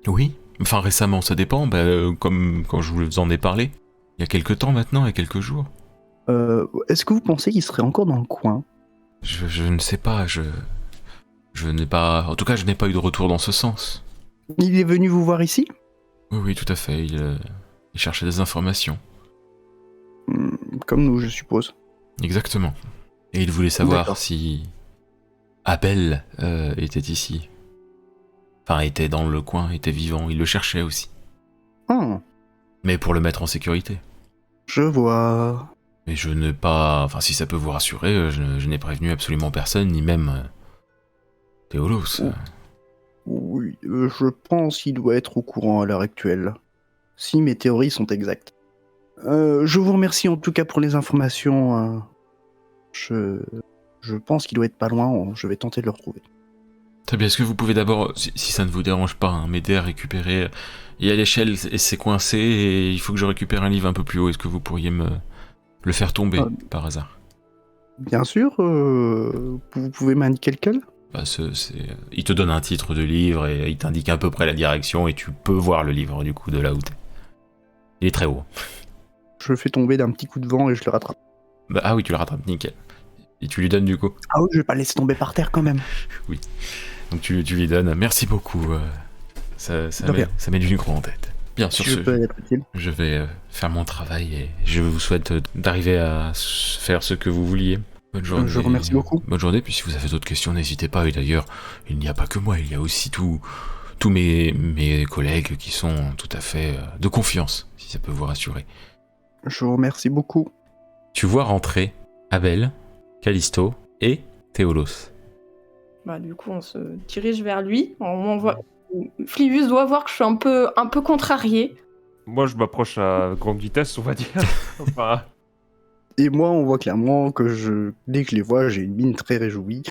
Oui. Enfin récemment, ça dépend. Comme quand je vous en ai parlé. Il y a quelques temps maintenant, il y a quelques jours. Est-ce que vous pensez qu'il serait encore dans le coin? Je ne sais pas, je n'ai pas... En tout cas, je n'ai pas eu de retour dans ce sens. Il est venu vous voir ici? Oui, tout à fait, il cherchait des informations. Comme nous, je suppose. Exactement. Et il voulait savoir D'accord. si Abel était ici. Enfin, était dans le coin, était vivant, il le cherchait aussi. Ah, Mais pour le mettre en sécurité. je vois. Mais je n'ai pas... Enfin, si ça peut vous rassurer, je n'ai prévenu absolument personne, ni même Théolos. Oh. Oui, je pense qu'il doit être au courant à l'heure actuelle. Si mes théories sont exactes. Je vous remercie en tout cas pour les informations. Je pense qu'il doit être pas loin, je vais tenter de le retrouver. Très bien, est-ce que vous pouvez d'abord, si ça ne vous dérange pas, hein, m'aider à récupérer... Il y a l'échelle et c'est coincé et il faut que je récupère un livre un peu plus haut. Est-ce que vous pourriez me le faire tomber par hasard? Bien sûr, vous pouvez m'indiquer lequel? Il te donne un titre de livre et il t'indique à peu près la direction et tu peux voir le livre du coup de là où t'es. Il est très haut. Je le fais tomber d'un petit coup de vent et je le rattrape. Ah oui, tu le rattrapes, nickel. Et tu lui donnes du coup. Ah oui, je vais pas le laisser tomber par terre quand même. Donc tu lui donnes. Merci beaucoup. Ça met du gros en tête. Bien sûr, Si je peux être utile. je vais faire mon travail et je vous souhaite d'arriver à faire ce que vous vouliez. Bonne journée. Je remercie beaucoup. Bonne journée, puis si vous avez d'autres questions, n'hésitez pas. Et d'ailleurs, il n'y a pas que moi, il y a aussi tous mes collègues qui sont tout à fait de confiance, si ça peut vous rassurer. Je vous remercie beaucoup. Tu vois rentrer Abel, Callisto et Théolos. Bah, du coup, on se dirige vers lui. Flivius doit voir que je suis un peu contrariée. Moi, je m'approche à grande vitesse, on va dire. Enfin, Et moi, on voit clairement que dès que je les vois, j'ai une mine très réjouie.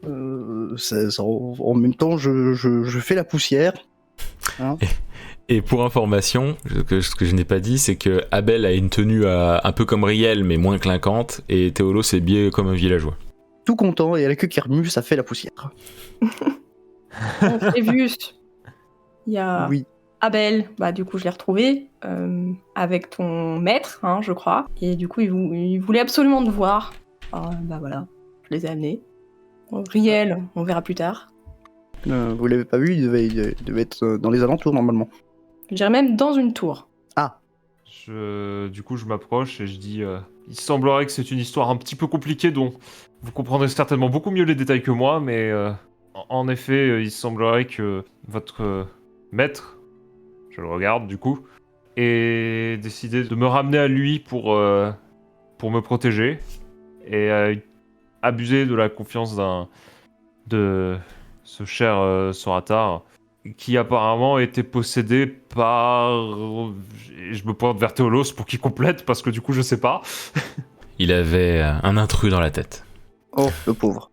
En même temps, je fais la poussière. Hein. Et pour information, ce que je n'ai pas dit, c'est que Abel a une tenue un peu comme Riel, mais moins clinquante, et Théolos est bien comme un villageois. Tout content, et à la queue qui remue, ça fait la poussière. Flivius, il y a Oui. Abel, bah du coup je l'ai retrouvé avec ton maître, hein, je crois. Et du coup il voulait absolument te voir. Alors, bah voilà, je les ai amenés. Bon, Riel, on verra plus tard. Vous l'avez pas vu, il devait être dans les alentours normalement. Je dirais même dans une tour. Ah, du coup, je m'approche et je dis il semblerait que c'est une histoire un petit peu compliquée dont vous comprendrez certainement beaucoup mieux les détails que moi, mais en effet, il semblerait que votre maître, je le regarde du coup, ait décidé de me ramener à lui pour me protéger et abuser de la confiance de ce cher Soratar qui apparemment était possédé par... Et je me pointe vers Théolos pour qu'il complète, parce que du coup, je sais pas. Il avait un intrus dans la tête. oh, le pauvre.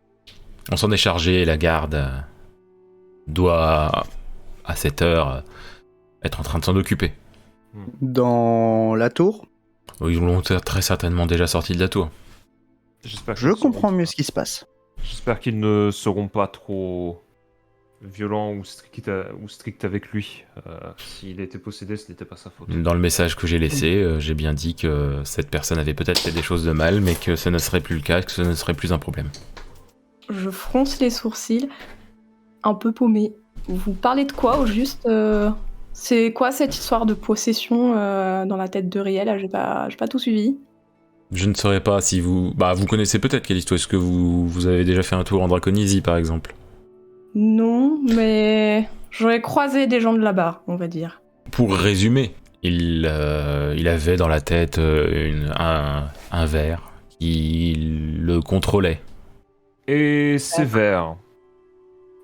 On s'en est chargé et la garde doit, à cette heure, être en train de s'en occuper. Dans la tour, Ils l'ont très certainement déjà sorti de la tour. J'espère je comprends mieux ce qui se passe. J'espère qu'ils ne seront pas trop violents ou stricts avec lui. S'il était possédé, ce n'était pas sa faute. Dans le message que j'ai laissé, j'ai bien dit que cette personne avait peut-être fait des choses de mal, mais que ce ne serait plus le cas, que ce ne serait plus un problème. Je fronce les sourcils, un peu paumé. Vous parlez de quoi au juste C'est quoi cette histoire de possession dans la tête de Riel? J'ai pas tout suivi. Je ne saurais pas si vous... Bah, vous connaissez peut-être quelle histoire. Est-ce que vous avez déjà fait un tour en Draconisie, par exemple? Non, mais j'aurais croisé des gens de là-bas, on va dire. Pour résumer, il avait dans la tête un ver qui le contrôlait. Et sévère.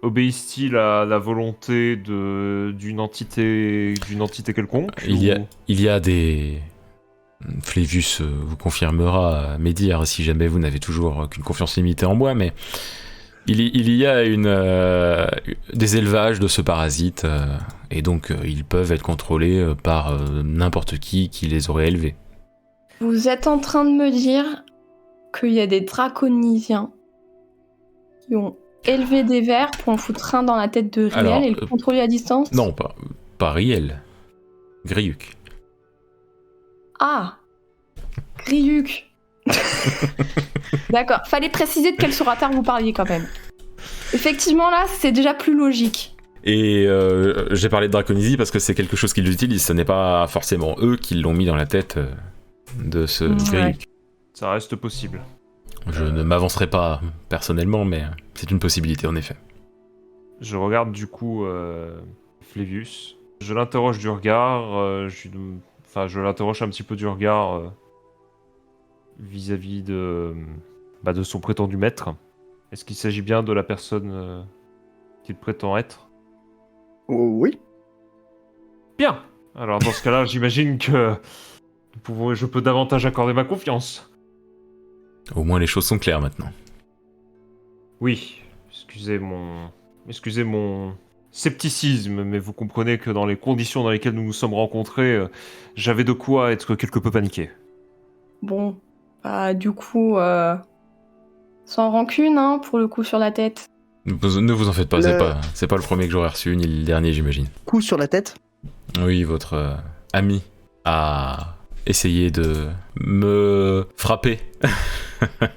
Obéissent-ils à la volonté d'une entité quelconque Il y a des... Flévus vous confirmera mes dires si jamais vous n'avez toujours qu'une confiance limitée en moi, mais il y a des élevages de ce parasite et donc ils peuvent être contrôlés par n'importe qui les aurait élevés. Vous êtes en train de me dire qu'il y a des draconisiens qui ont élevé des vers pour en foutre un dans la tête de Riel Alors, et le contrôler à distance? Non, pas Riel. Griuk. Ah, Griuk. D'accord, fallait préciser de quel Soratar vous parliez quand même. Effectivement, là, c'est déjà plus logique. Et j'ai parlé de Draconisie parce que c'est quelque chose qu'ils utilisent, ce n'est pas forcément eux qui l'ont mis dans la tête de ce Griuk. Ça reste possible. Je ne m'avancerai pas personnellement, mais c'est une possibilité en effet. Je regarde du coup Flévius. Je l'interroge du regard. Je l'interroge un petit peu du regard vis-à-vis de son prétendu maître. Est-ce qu'il s'agit bien de la personne qu'il prétend être? Oh, oui. Bien. Alors dans ce cas-là, j'imagine que je peux davantage accorder ma confiance. Au moins les choses sont claires maintenant. Oui. Excusez mon scepticisme, mais vous comprenez que dans les conditions dans lesquelles nous nous sommes rencontrés, j'avais de quoi être quelque peu paniqué. Bon, bah du coup, sans rancune, hein, pour le coup sur la tête. Ne vous en faites pas, c'est pas le premier que j'aurais reçu, ni le dernier j'imagine. Coup sur la tête. Oui, votre ami a essayé de me frapper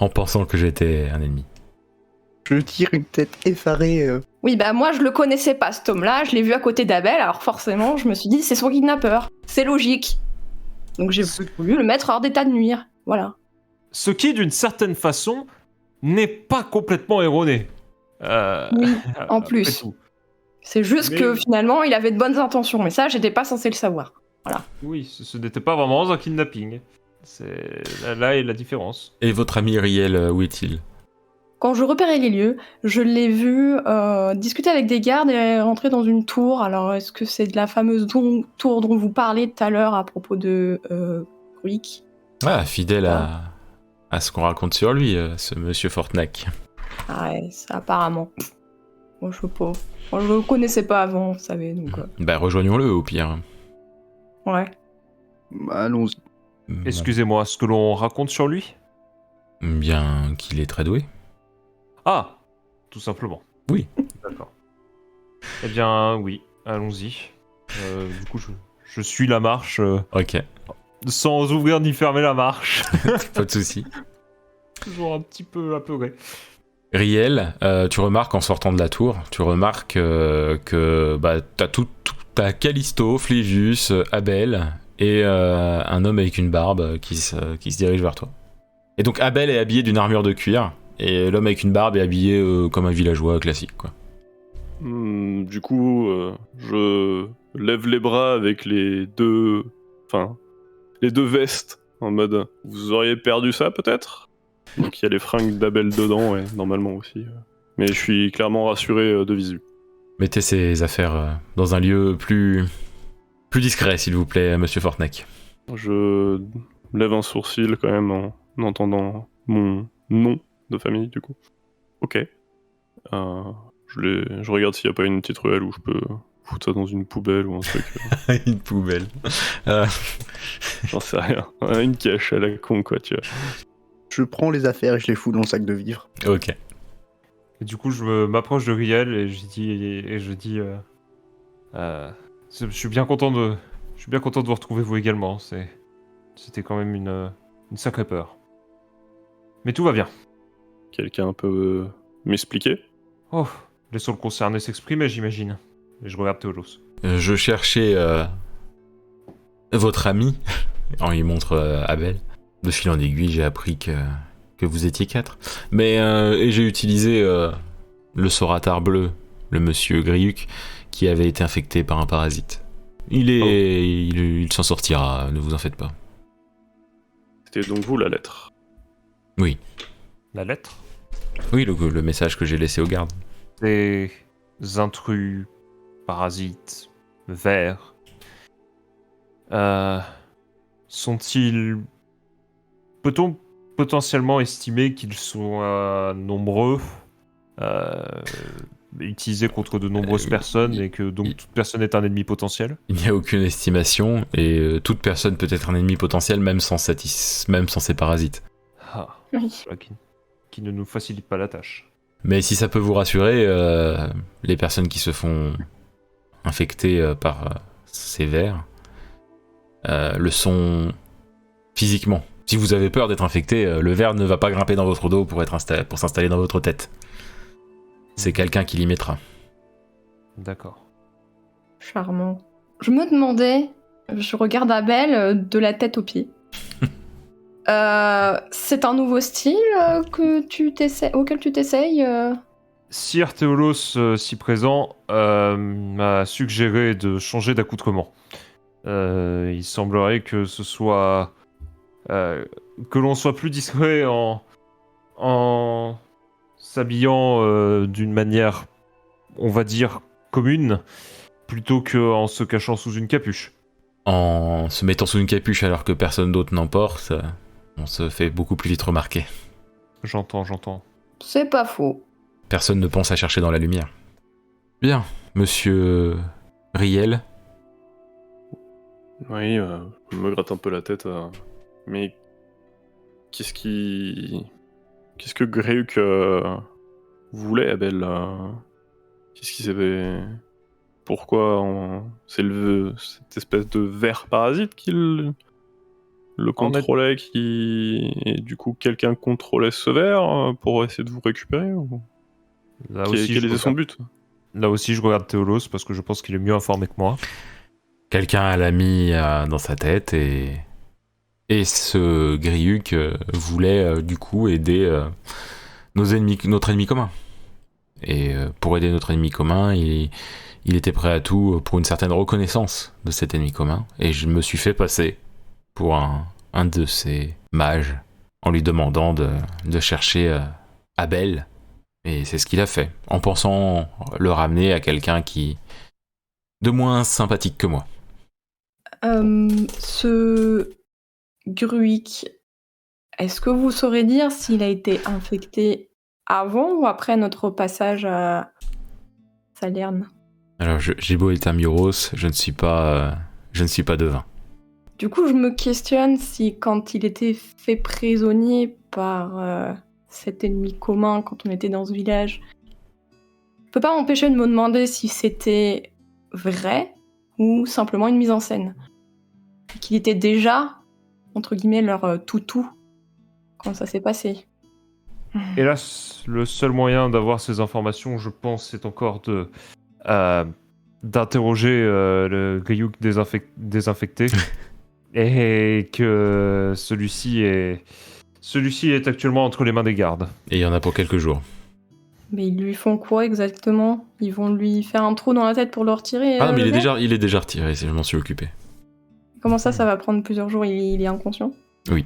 en pensant que j'étais un ennemi. Je tire une tête effarée. Oui, bah moi je le connaissais pas cet homme-là, je l'ai vu à côté d'Abel, alors forcément je me suis dit c'est son kidnappeur, c'est logique. Donc j'ai voulu le mettre hors d'état de nuire, voilà. Ce qui, d'une certaine façon, n'est pas complètement erroné. Oui, en plus. Tout. C'est juste que finalement il avait de bonnes intentions, mais ça j'étais pas censé le savoir. Voilà. Oui, ce n'était pas vraiment un kidnapping. C'est là est la différence. Et votre ami Riel, où est-il? quand je repérais les lieux, je l'ai vu discuter avec des gardes et rentrer dans une tour. Alors, est-ce que c'est de la fameuse tour dont vous parlez tout à l'heure à propos de Gruik? Ah, fidèle à ce qu'on raconte sur lui, ce monsieur Fortnac. Ah ouais, ça apparemment. Moi, je sais pas. Moi, je le connaissais pas avant, vous savez, donc... Bah, rejoignons-le au pire. Ouais. Bah, allons-y. Excusez-moi, ce que l'on raconte sur lui? Bien qu'il est très doué. Ah, tout simplement. Oui. D'accord. Eh bien, oui, allons-y. Du coup, je suis la marche Ok, sans ouvrir ni fermer la marche. pas de souci. Toujours un petit peu apeuré. Riel, tu remarques en sortant de la tour, tu remarques que bah, t'as Callisto, Flévius, Abel et un homme avec une barbe qui se dirige vers toi. Et donc Abel est habillé d'une armure de cuir et l'homme avec une barbe est habillé comme un villageois classique, quoi. Du coup, je lève les bras avec les deux vestes en mode vous auriez perdu ça peut-être. Donc il y a les fringues d'Abel dedans et normalement aussi. Mais je suis clairement rassuré de visu. Mettez ces affaires dans un lieu plus discret, s'il vous plaît, monsieur Fortnac. Je lève un sourcil quand même en entendant mon nom de famille du coup. Ok. Je regarde s'il n'y a pas une petite ruelle où je peux foutre ça dans une poubelle ou un truc. Une poubelle. J'en sais rien. Une cache à la con quoi, tu vois. Je prends les affaires et je les fous dans le sac de vivres. Ok. Et du coup, je m'approche de Riel et je dis, je suis bien content de vous retrouver vous également. C'était quand même une sacrée peur. Mais tout va bien. Quelqu'un peut m'expliquer? Oh, laissons le concerné s'exprimer, j'imagine. Et je regarde Théolos. Je cherchais votre ami. Alors, il montre Abel. De fil en aiguille, j'ai appris que vous étiez 4. Mais et j'ai utilisé le Soratar bleu, le monsieur Griuk, qui avait été infecté par un parasite. Il s'en sortira, ne vous en faites pas. C'était donc vous la lettre? Oui. La lettre? Oui, le message que j'ai laissé aux gardes. Des intrus, parasites, vers. Sont-ils... Peut-on potentiellement estimer qu'ils sont nombreux, utilisés contre de nombreuses personnes et que donc toute personne est un ennemi potentiel? Il n'y a aucune estimation et toute personne peut être un ennemi potentiel même sans ces parasites. Ah, Oui. cela qui ne nous facilite pas la tâche. Mais si ça peut vous rassurer, les personnes qui se font infecter par ces vers le sont physiquement. Si vous avez peur d'être infecté, le ver ne va pas grimper dans votre dos pour s'installer dans votre tête. C'est quelqu'un qui l'y mettra. D'accord. Charmant. Je me demandais, je regarde Abel de la tête aux pieds. C'est un nouveau style auquel tu t'essayes Sir Théolos, si présent, m'a suggéré de changer d'accoutrement. Il semblerait que ce soit... que l'on soit plus discret en s'habillant d'une manière, on va dire, commune, plutôt qu'en se cachant sous une capuche. En se mettant sous une capuche alors que personne d'autre n'en porte, on se fait beaucoup plus vite remarquer. J'entends. C'est pas faux. Personne ne pense à chercher dans la lumière. Bien, monsieur Riel. Oui, je me gratte un peu la tête. Mais qu'est-ce que Greuk voulait, Abel? Qu'est-ce qui s'est... Pourquoi c'est cette espèce de ver parasite qui le contrôlait, et du coup quelqu'un contrôlait ce ver pour essayer de vous récupérer ou... Quel était son but? Là aussi, je regarde Théolos parce que je pense qu'il est mieux informé que moi. Quelqu'un l'a mis dans sa tête et ce Griuk voulait du coup aider notre ennemi commun. Et pour aider notre ennemi commun, il était prêt à tout pour une certaine reconnaissance de cet ennemi commun. Et je me suis fait passer pour un de ces mages en lui demandant de chercher Abel, et c'est ce qu'il a fait, en pensant le ramener à quelqu'un de moins sympathique que moi. Ce Gruik, est-ce que vous saurez dire s'il a été infecté avant ou après notre passage à Salerne? Alors, j'ai beau être un Muros, je ne suis pas devin. Du coup, je me questionne si quand il était fait prisonnier par cet ennemi commun quand on était dans ce village, je peux pas m'empêcher de me demander si c'était vrai ou simplement une mise en scène. Qu'il était déjà, entre guillemets, leur toutou quand ça s'est passé. Hélas, le seul moyen d'avoir ces informations, je pense, c'est encore d'interroger le Griouk désinfecté et que celui-ci est actuellement entre les mains des gardes. Et il y en a pour quelques jours. Mais ils lui font quoi exactement? Ils vont lui faire un trou dans la tête pour le retirer? Ah non, mais le nerf il est déjà retiré, je m'en suis occupé. Comment ça va prendre plusieurs jours? Il est inconscient? Oui.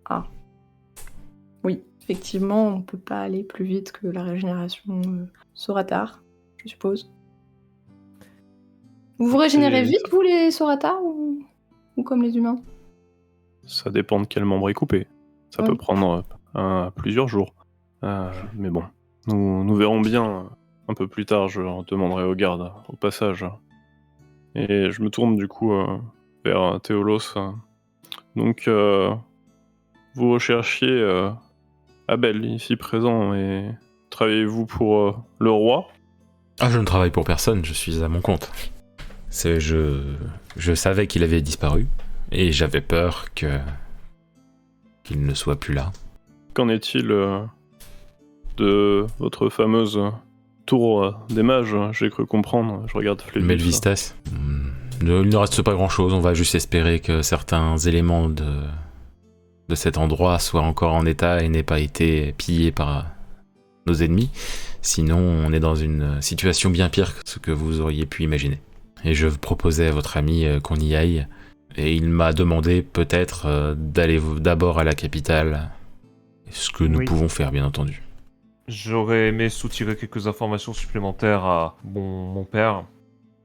Ah. Oui, effectivement, on peut pas aller plus vite que la régénération Soratar, je suppose. Vous vous régénérez vite, vous, les Soratar, ou comme les humains? Ça dépend de quel membre est coupé. Ça peut prendre plusieurs jours. Mais bon, nous verrons bien un peu plus tard. Je demanderai aux gardes au passage. Et je me tourne du coup vers Théolos. Donc, vous recherchiez Abel, ici présent, et travaillez-vous pour le roi? Ah, je ne travaille pour personne, je suis à mon compte. Je savais qu'il avait disparu, et j'avais peur qu'il ne soit plus là. Qu'en est-il de votre fameuse tour des mages? J'ai cru comprendre, je regarde Flévis. Melvistas, il ne reste pas grand-chose, on va juste espérer que certains éléments de cet endroit soient encore en état et n'aient pas été pillés par nos ennemis. Sinon, on est dans une situation bien pire que ce que vous auriez pu imaginer. Et je proposais à votre ami qu'on y aille, et il m'a demandé peut-être d'aller d'abord à la capitale, ce que nous pouvons faire, bien entendu. J'aurais aimé soutirer quelques informations supplémentaires à mon père,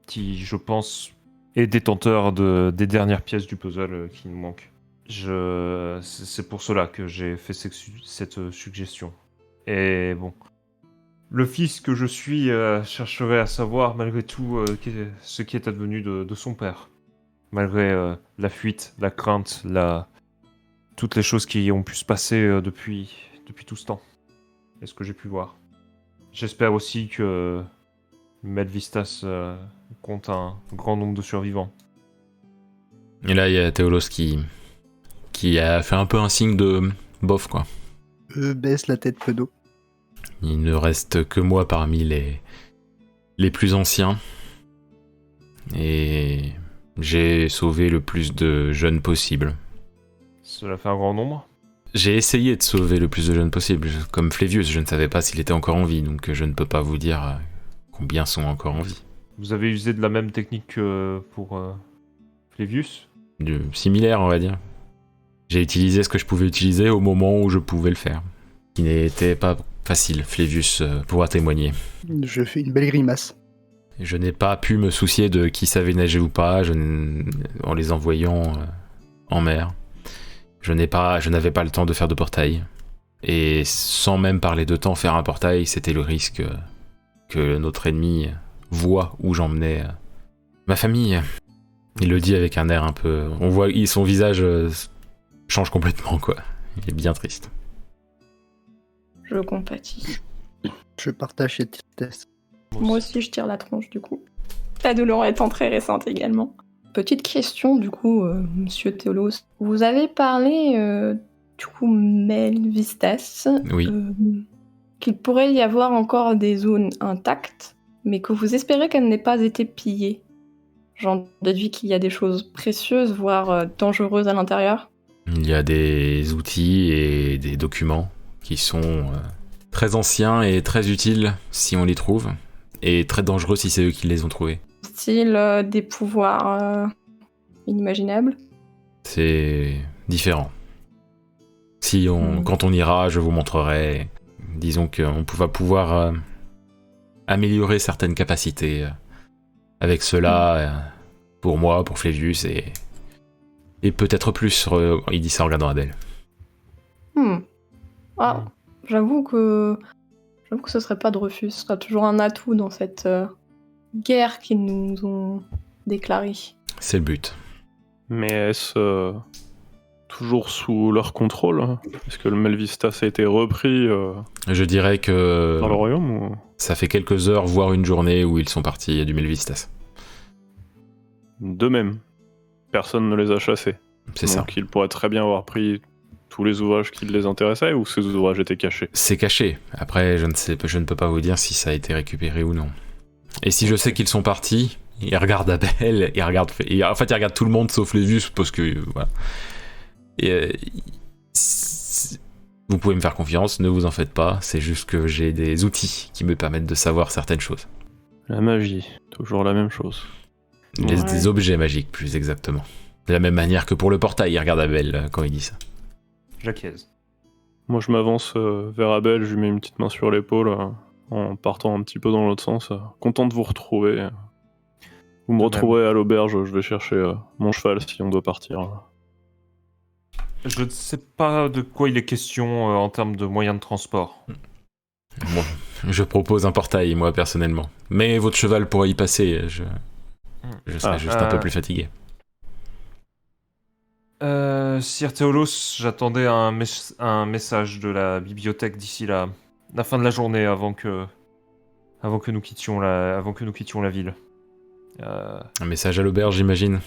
qui, je pense, est détenteur des dernières pièces du puzzle qui nous manquent. C'est pour cela que j'ai fait cette suggestion. Et bon, le fils que je suis chercherait à savoir malgré tout ce qui est advenu de son père. Malgré la fuite, la crainte, toutes les choses qui ont pu se passer depuis tout ce temps. Et ce que j'ai pu voir. J'espère aussi que Melvistas compte un grand nombre de survivants. Et là, il y a Théolos qui a fait un peu un signe de bof, quoi. Baisse la tête pedo. Il ne reste que moi parmi les plus anciens. Et j'ai sauvé le plus de jeunes possible. Cela fait un grand nombre? J'ai essayé de sauver le plus de jeunes possible. Comme Flévius, je ne savais pas s'il était encore en vie, donc je ne peux pas vous dire combien sont encore en vie. Vous avez usé de la même technique que pour Flévius? Similaire, on va dire. J'ai utilisé ce que je pouvais utiliser au moment où je pouvais le faire. Qui n'était pas facile, Flévius pourra témoigner. Je fais une belle grimace. Je n'ai pas pu me soucier de qui savait nager ou pas, en les envoyant en mer. Je n'avais pas le temps de faire de portail. Et sans même parler de temps, faire un portail, c'était le risque que notre ennemi voit où j'emmenais ma famille. Il le dit avec un air un peu... On voit son visage change complètement, quoi. Il est bien triste. Je compatis. Je partage cette tristesse. Moi aussi, je tire la tronche, du coup. La douleur étant très récente également. Petite question, du coup, monsieur Théolos. Vous avez parlé, du coup, Melvistas. Oui. Qu'il pourrait y avoir encore des zones intactes, mais que vous espérez qu'elles n'aient pas été pillées. J'en déduis qu'il y a des choses précieuses, voire dangereuses à l'intérieur. Il y a des outils et des documents qui sont très anciens et très utiles si on les trouve, et très dangereux si c'est eux qui les ont trouvés. Style des pouvoirs inimaginables. C'est différent. Quand on ira, je vous montrerai Disons qu'on va pouvoir améliorer certaines capacités avec cela, pour moi, pour Flévius, et peut-être plus, il dit ça en regardant Abel. Ah, j'avoue que ce serait pas de refus, ce sera toujours un atout dans cette guerre qu'ils nous ont déclarée. C'est le but. Mais est-ce toujours sous leur contrôle? Est-ce que le Melvistas a été repris Je dirais que par le royaume ou... ça fait quelques heures, voire une journée, où ils sont partis du Melvistas. De même, personne ne les a chassés. C'est ça. Donc ils pourraient très bien avoir pris tous les ouvrages qui les intéressaient, ou ces ouvrages étaient cachés? C'est caché. Après, je ne peux pas vous dire si ça a été récupéré ou non. Et si je sais qu'ils sont partis, ils regardent Abel, ils regardent tout le monde sauf Flévius, parce que voilà. Et, vous pouvez me faire confiance, ne vous en faites pas, c'est juste que j'ai des outils qui me permettent de savoir certaines choses. La magie, toujours la même chose. Des objets magiques, plus exactement. De la même manière que pour le portail, il regarde Abel quand il dit ça. J'acquiesce. Moi je m'avance vers Abel, je lui mets une petite main sur l'épaule, en partant un petit peu dans l'autre sens. Content de vous retrouver. Vous me retrouverez à l'auberge, je vais chercher mon cheval si on doit partir. Je ne sais pas de quoi il est question en termes de moyens de transport. Bon, je propose un portail, moi, personnellement. Mais votre cheval pourrait y passer, je serais juste un peu plus fatigué. Sir Théolos, j'attendais un message de la bibliothèque d'ici la fin de la journée, avant que nous quittions la ville. Un message à l'auberge, j'imagine.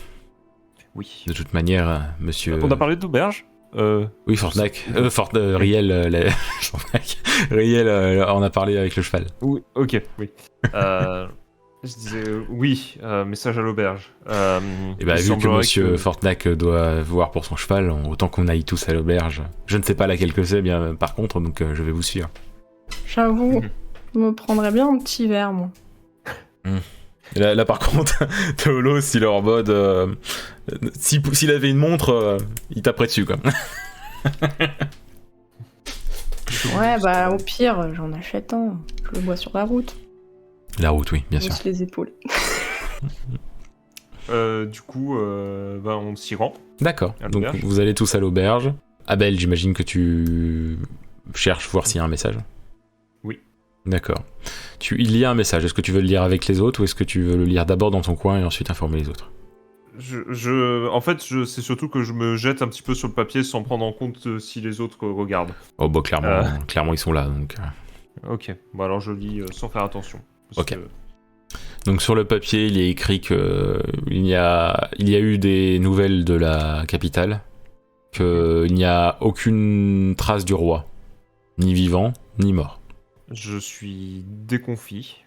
Oui. De toute manière, monsieur... On a parlé d'auberge Oui, Fortnac. Riel, Fortnac. Riel, on a parlé avec le cheval. Oui, ok, oui. Je disais oui, message à l'auberge. Et bah, vu que monsieur Fortnac doit voir pour son cheval, autant qu'on aille tous à l'auberge. Je ne sais pas laquelle que c'est, bien par contre, donc je vais vous suivre. J'avoue, je me prendrais bien un petit verre, moi. Et là, par contre, Théolos, il est en mode... s'il avait une montre, il taperait dessus, quoi. Ouais, bah au pire, j'en achète un. Je le bois sur la route. La route, oui, bien sûr. Juste les épaules. Du coup, on s'y rend. D'accord, donc vous allez tous à l'auberge. Abel, j'imagine que tu cherches voir s'il y a un message. Oui. D'accord. Il y a un message, est-ce que tu veux le lire avec les autres ou est-ce que tu veux le lire d'abord dans ton coin et ensuite informer les autres? En fait, c'est surtout que je me jette un petit peu sur le papier sans prendre en compte si les autres regardent. Oh bah clairement ils sont là, donc... Ok, bon alors je lis sans faire attention. Ok. Donc sur le papier, il est écrit que il y a eu des nouvelles de la capitale, qu'il n'y a aucune trace du roi, ni vivant, ni mort. Je suis déconfit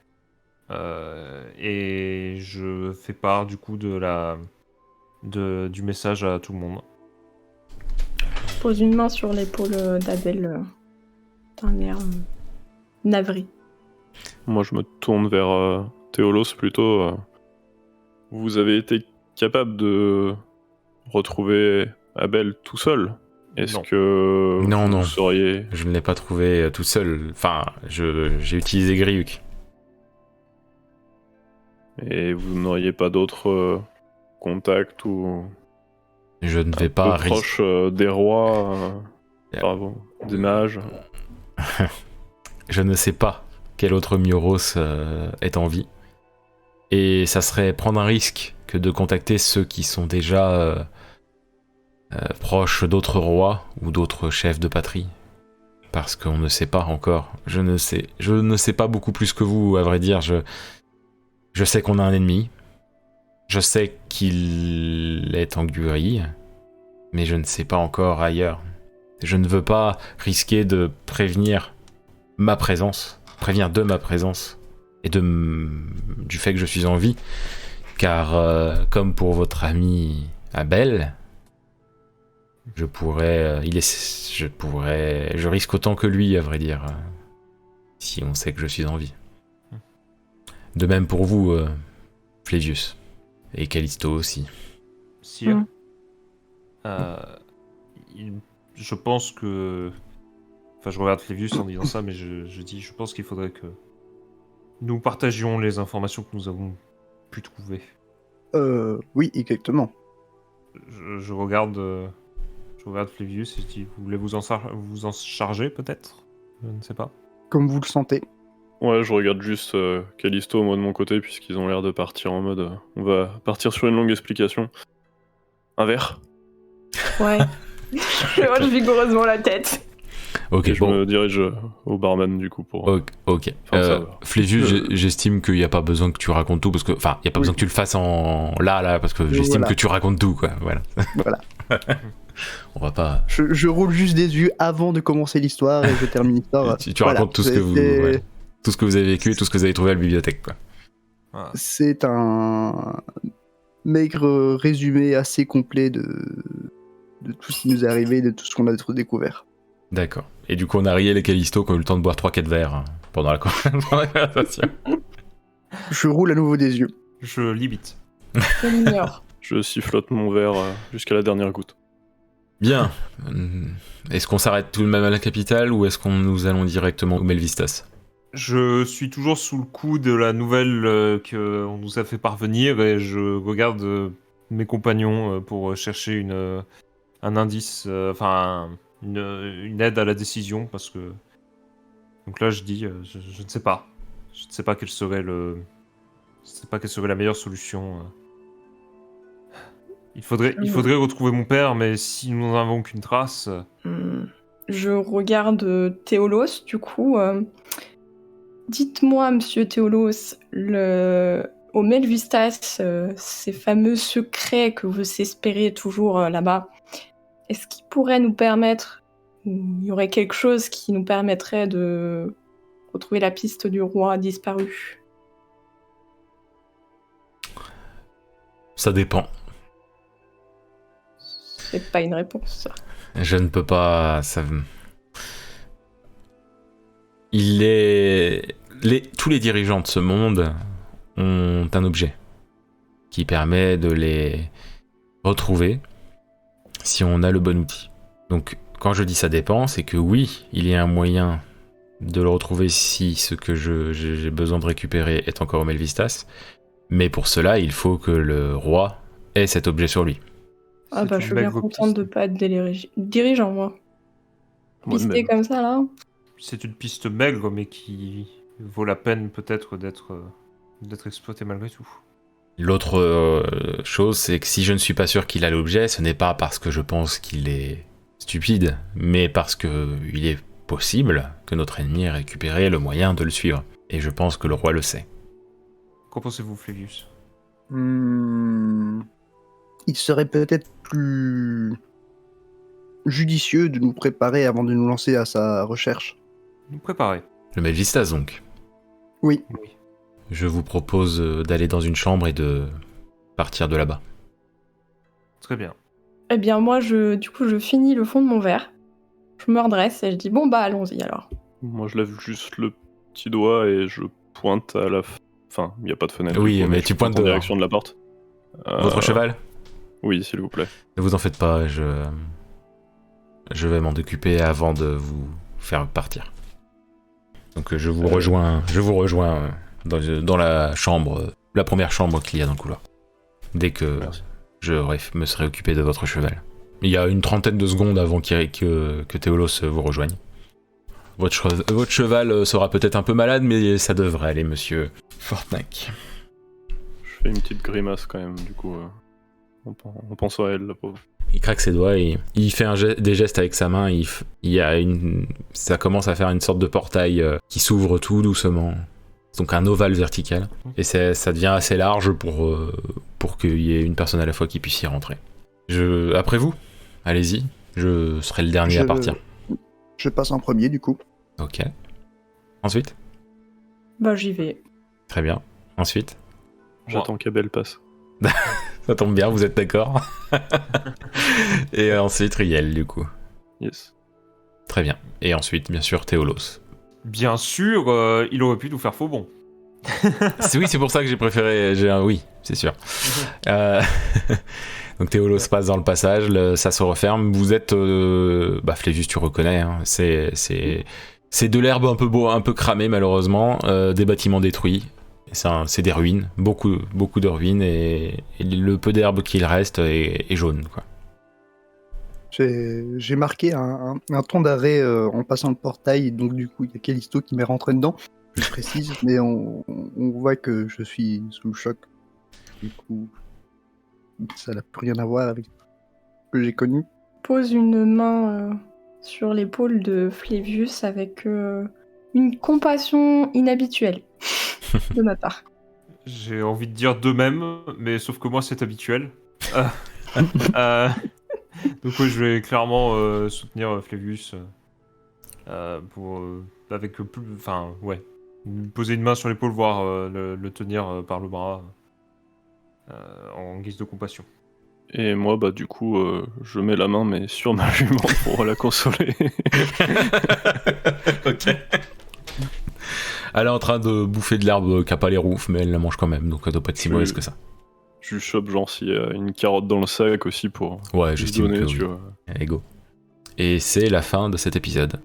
et je fais part du coup du message à tout le monde. Je pose une main sur l'épaule d'Abel d'un air navré. Moi je me tourne vers Théolos plutôt. Vous avez été capable de retrouver Abel tout seul? Est-ce que vous sauriez... Je ne l'ai pas trouvé tout seul. Enfin, j'ai utilisé Griuk. Et vous n'auriez pas d'autres contacts ou... Je ne vais pas... proche des rois, des mages? Je ne sais pas quel autre Mioros est en vie. Et ça serait prendre un risque que de contacter ceux qui sont déjà... proche d'autres rois ou d'autres chefs de patrie, parce qu'on ne sait pas encore. Je ne sais pas beaucoup plus que vous, à vrai dire. Je sais qu'on a un ennemi, je sais qu'il est en Gurie, mais je ne sais pas encore ailleurs. Je ne veux pas risquer de prévenir de ma présence et du fait que je suis en vie, car comme pour votre ami Abel, je risque autant que lui, à vrai dire, si on sait que je suis en vie. De même pour vous, Flévius, et Callisto aussi. Sire, je pense que... Enfin, je regarde Flévius en disant ça, mais je dis, je pense qu'il faudrait que nous partagions les informations que nous avons pu trouver. Oui, exactement. Je regarde Flévius et je dis, vous voulez vous en charger peut-être? Je ne sais pas. Comme vous le sentez. Ouais, je regarde juste Callisto, moi de mon côté, puisqu'ils ont l'air de partir en mode on va partir sur une longue explication. Un verre. Ouais. Je hoche vigoureusement la tête. Ok, Et je me dirige au barman du coup pour. Ok. Enfin, ça va. Flévius, j'estime qu'il n'y a pas besoin que tu racontes tout, parce que. Enfin, il n'y a pas besoin que tu le fasses en. Là, parce que j'estime que tu racontes tout, quoi. Voilà. Voilà. On va pas. Je roule juste des yeux avant de commencer l'histoire et je termine l'histoire. Tu racontes tout ce que vous. Voilà. Tout ce que vous avez vécu et tout ce que vous avez trouvé à la bibliothèque, quoi. Voilà. C'est un maigre résumé assez complet de tout ce qui nous est arrivé, de tout ce qu'on a découvert. D'accord. Et du coup, on a Riel et Callisto qui ont eu le temps de boire 3-4 verres pendant la conversation. Je roule à nouveau des yeux. Je limite. Je l'ignore. Je sifflote mon verre jusqu'à la dernière goutte. Bien. Est-ce qu'on s'arrête tout de même à la capitale ou est-ce qu'on nous allons directement au Melvistas? Je suis toujours sous le coup de la nouvelle qu'on nous a fait parvenir et je regarde mes compagnons pour chercher un indice, une aide à la décision parce que. Donc là, je dis, je ne sais pas. Je ne sais pas quelle serait la meilleure solution. Il faudrait retrouver mon père, mais si nous n'en avons qu'une trace. Je regarde Théolos, du coup. Dites-moi, monsieur Théolos, au Melvistas, ces fameux secrets que vous espérez toujours là-bas, est-ce qu'ils pourraient nous permettre, il y aurait quelque chose qui nous permettrait de retrouver la piste du roi disparu? Ça dépend. C'est pas une réponse, ça. Je ne peux pas. Ça... Tous les dirigeants de ce monde ont un objet qui permet de les retrouver si on a le bon outil. Donc, quand je dis ça dépend, c'est que oui, il y a un moyen de le retrouver si ce que j'ai besoin de récupérer est encore au Melvistas, mais pour cela, il faut que le roi ait cet objet sur lui. Ah bah, je suis bien contente de pas être dirigeant, moi. Pisté comme ça, là. C'est une piste maigre, mais qui vaut la peine peut-être d'être exploitée malgré tout. L'autre chose, c'est que si je ne suis pas sûr qu'il a l'objet, ce n'est pas parce que je pense qu'il est stupide, mais parce qu'il est possible que notre ennemi ait récupéré le moyen de le suivre. Et je pense que le roi le sait. Qu'en pensez-vous, Flévius? Il serait peut-être plus judicieux de nous préparer avant de nous lancer à sa recherche. Nous préparer. Le Melvistas, donc. Oui. Je vous propose d'aller dans une chambre et de partir de là-bas. Très bien. Eh bien, moi, je finis le fond de mon verre. Je me redresse et je dis, bon, bah, allons-y, alors. Moi, je lève juste le petit doigt et je pointe à la... Enfin, il n'y a pas de fenêtre. Oui, coup, mais tu pointes en dehors. direction de la porte. Votre cheval? Oui, s'il vous plaît. Ne vous en faites pas, je vais m'en occuper avant de vous faire partir. Donc je vous rejoins dans la chambre, la première chambre qu'il y a dans le couloir. Dès que je me serai occupé de votre cheval. Il y a une trentaine de secondes avant que Théolos vous rejoigne. Votre cheval sera peut-être un peu malade, mais ça devrait aller, monsieur Fortnac. Je fais une petite grimace quand même, du coup. On pense à elle, la pauvre. Il craque ses doigts et il fait des gestes avec sa main. Ça commence à faire une sorte de portail qui s'ouvre tout doucement. Donc un ovale vertical. Et ça devient assez large pour qu'il y ait une personne à la fois qui puisse y rentrer. Après vous, allez-y. Je serai le dernier à partir. Je passe en premier, du coup. Ok. Ensuite? Bah, j'y vais. Très bien. Ensuite? J'attends qu'Abel passe. Ça tombe bien, vous êtes d'accord. Et ensuite, Riel, du coup. Yes. Très bien. Et ensuite, bien sûr, Théolos. Bien sûr, il aurait pu nous faire faux bon. Oui, c'est pour ça que j'ai préféré... Oui, c'est sûr. Donc Théolos passe dans le passage, ça se referme. Vous êtes, Flévus, tu reconnais, hein, c'est de l'herbe un peu cramée malheureusement, des bâtiments détruits. C'est des ruines, beaucoup de ruines et le peu d'herbe qu'il reste est jaune, quoi. J'ai marqué un temps d'arrêt en passant le portail, donc du coup il y a Callisto qui m'est rentré dedans, je précise, mais on voit que je suis sous le choc. Du coup, ça n'a plus rien à voir avec ce que j'ai connu. Pose une main sur l'épaule de Flévius avec une compassion inhabituelle de ma part. J'ai envie de dire de même, mais sauf que moi c'est habituel. Donc ouais, je vais clairement soutenir Flévius pour lui poser une main sur l'épaule, voire le tenir par le bras en guise de compassion. Et moi, du coup, je mets la main mais sur ma jument pour la consoler. Ok. Elle est en train de bouffer de l'herbe qui a pas les roufs, mais elle la mange quand même, donc elle doit pas être si mauvaise que ça. Je lui chope genre s'il y a une carotte dans le sac aussi pour Ouais, lui j'estime donner, que tu oui. vois. Ego. Et c'est la fin de cet épisode.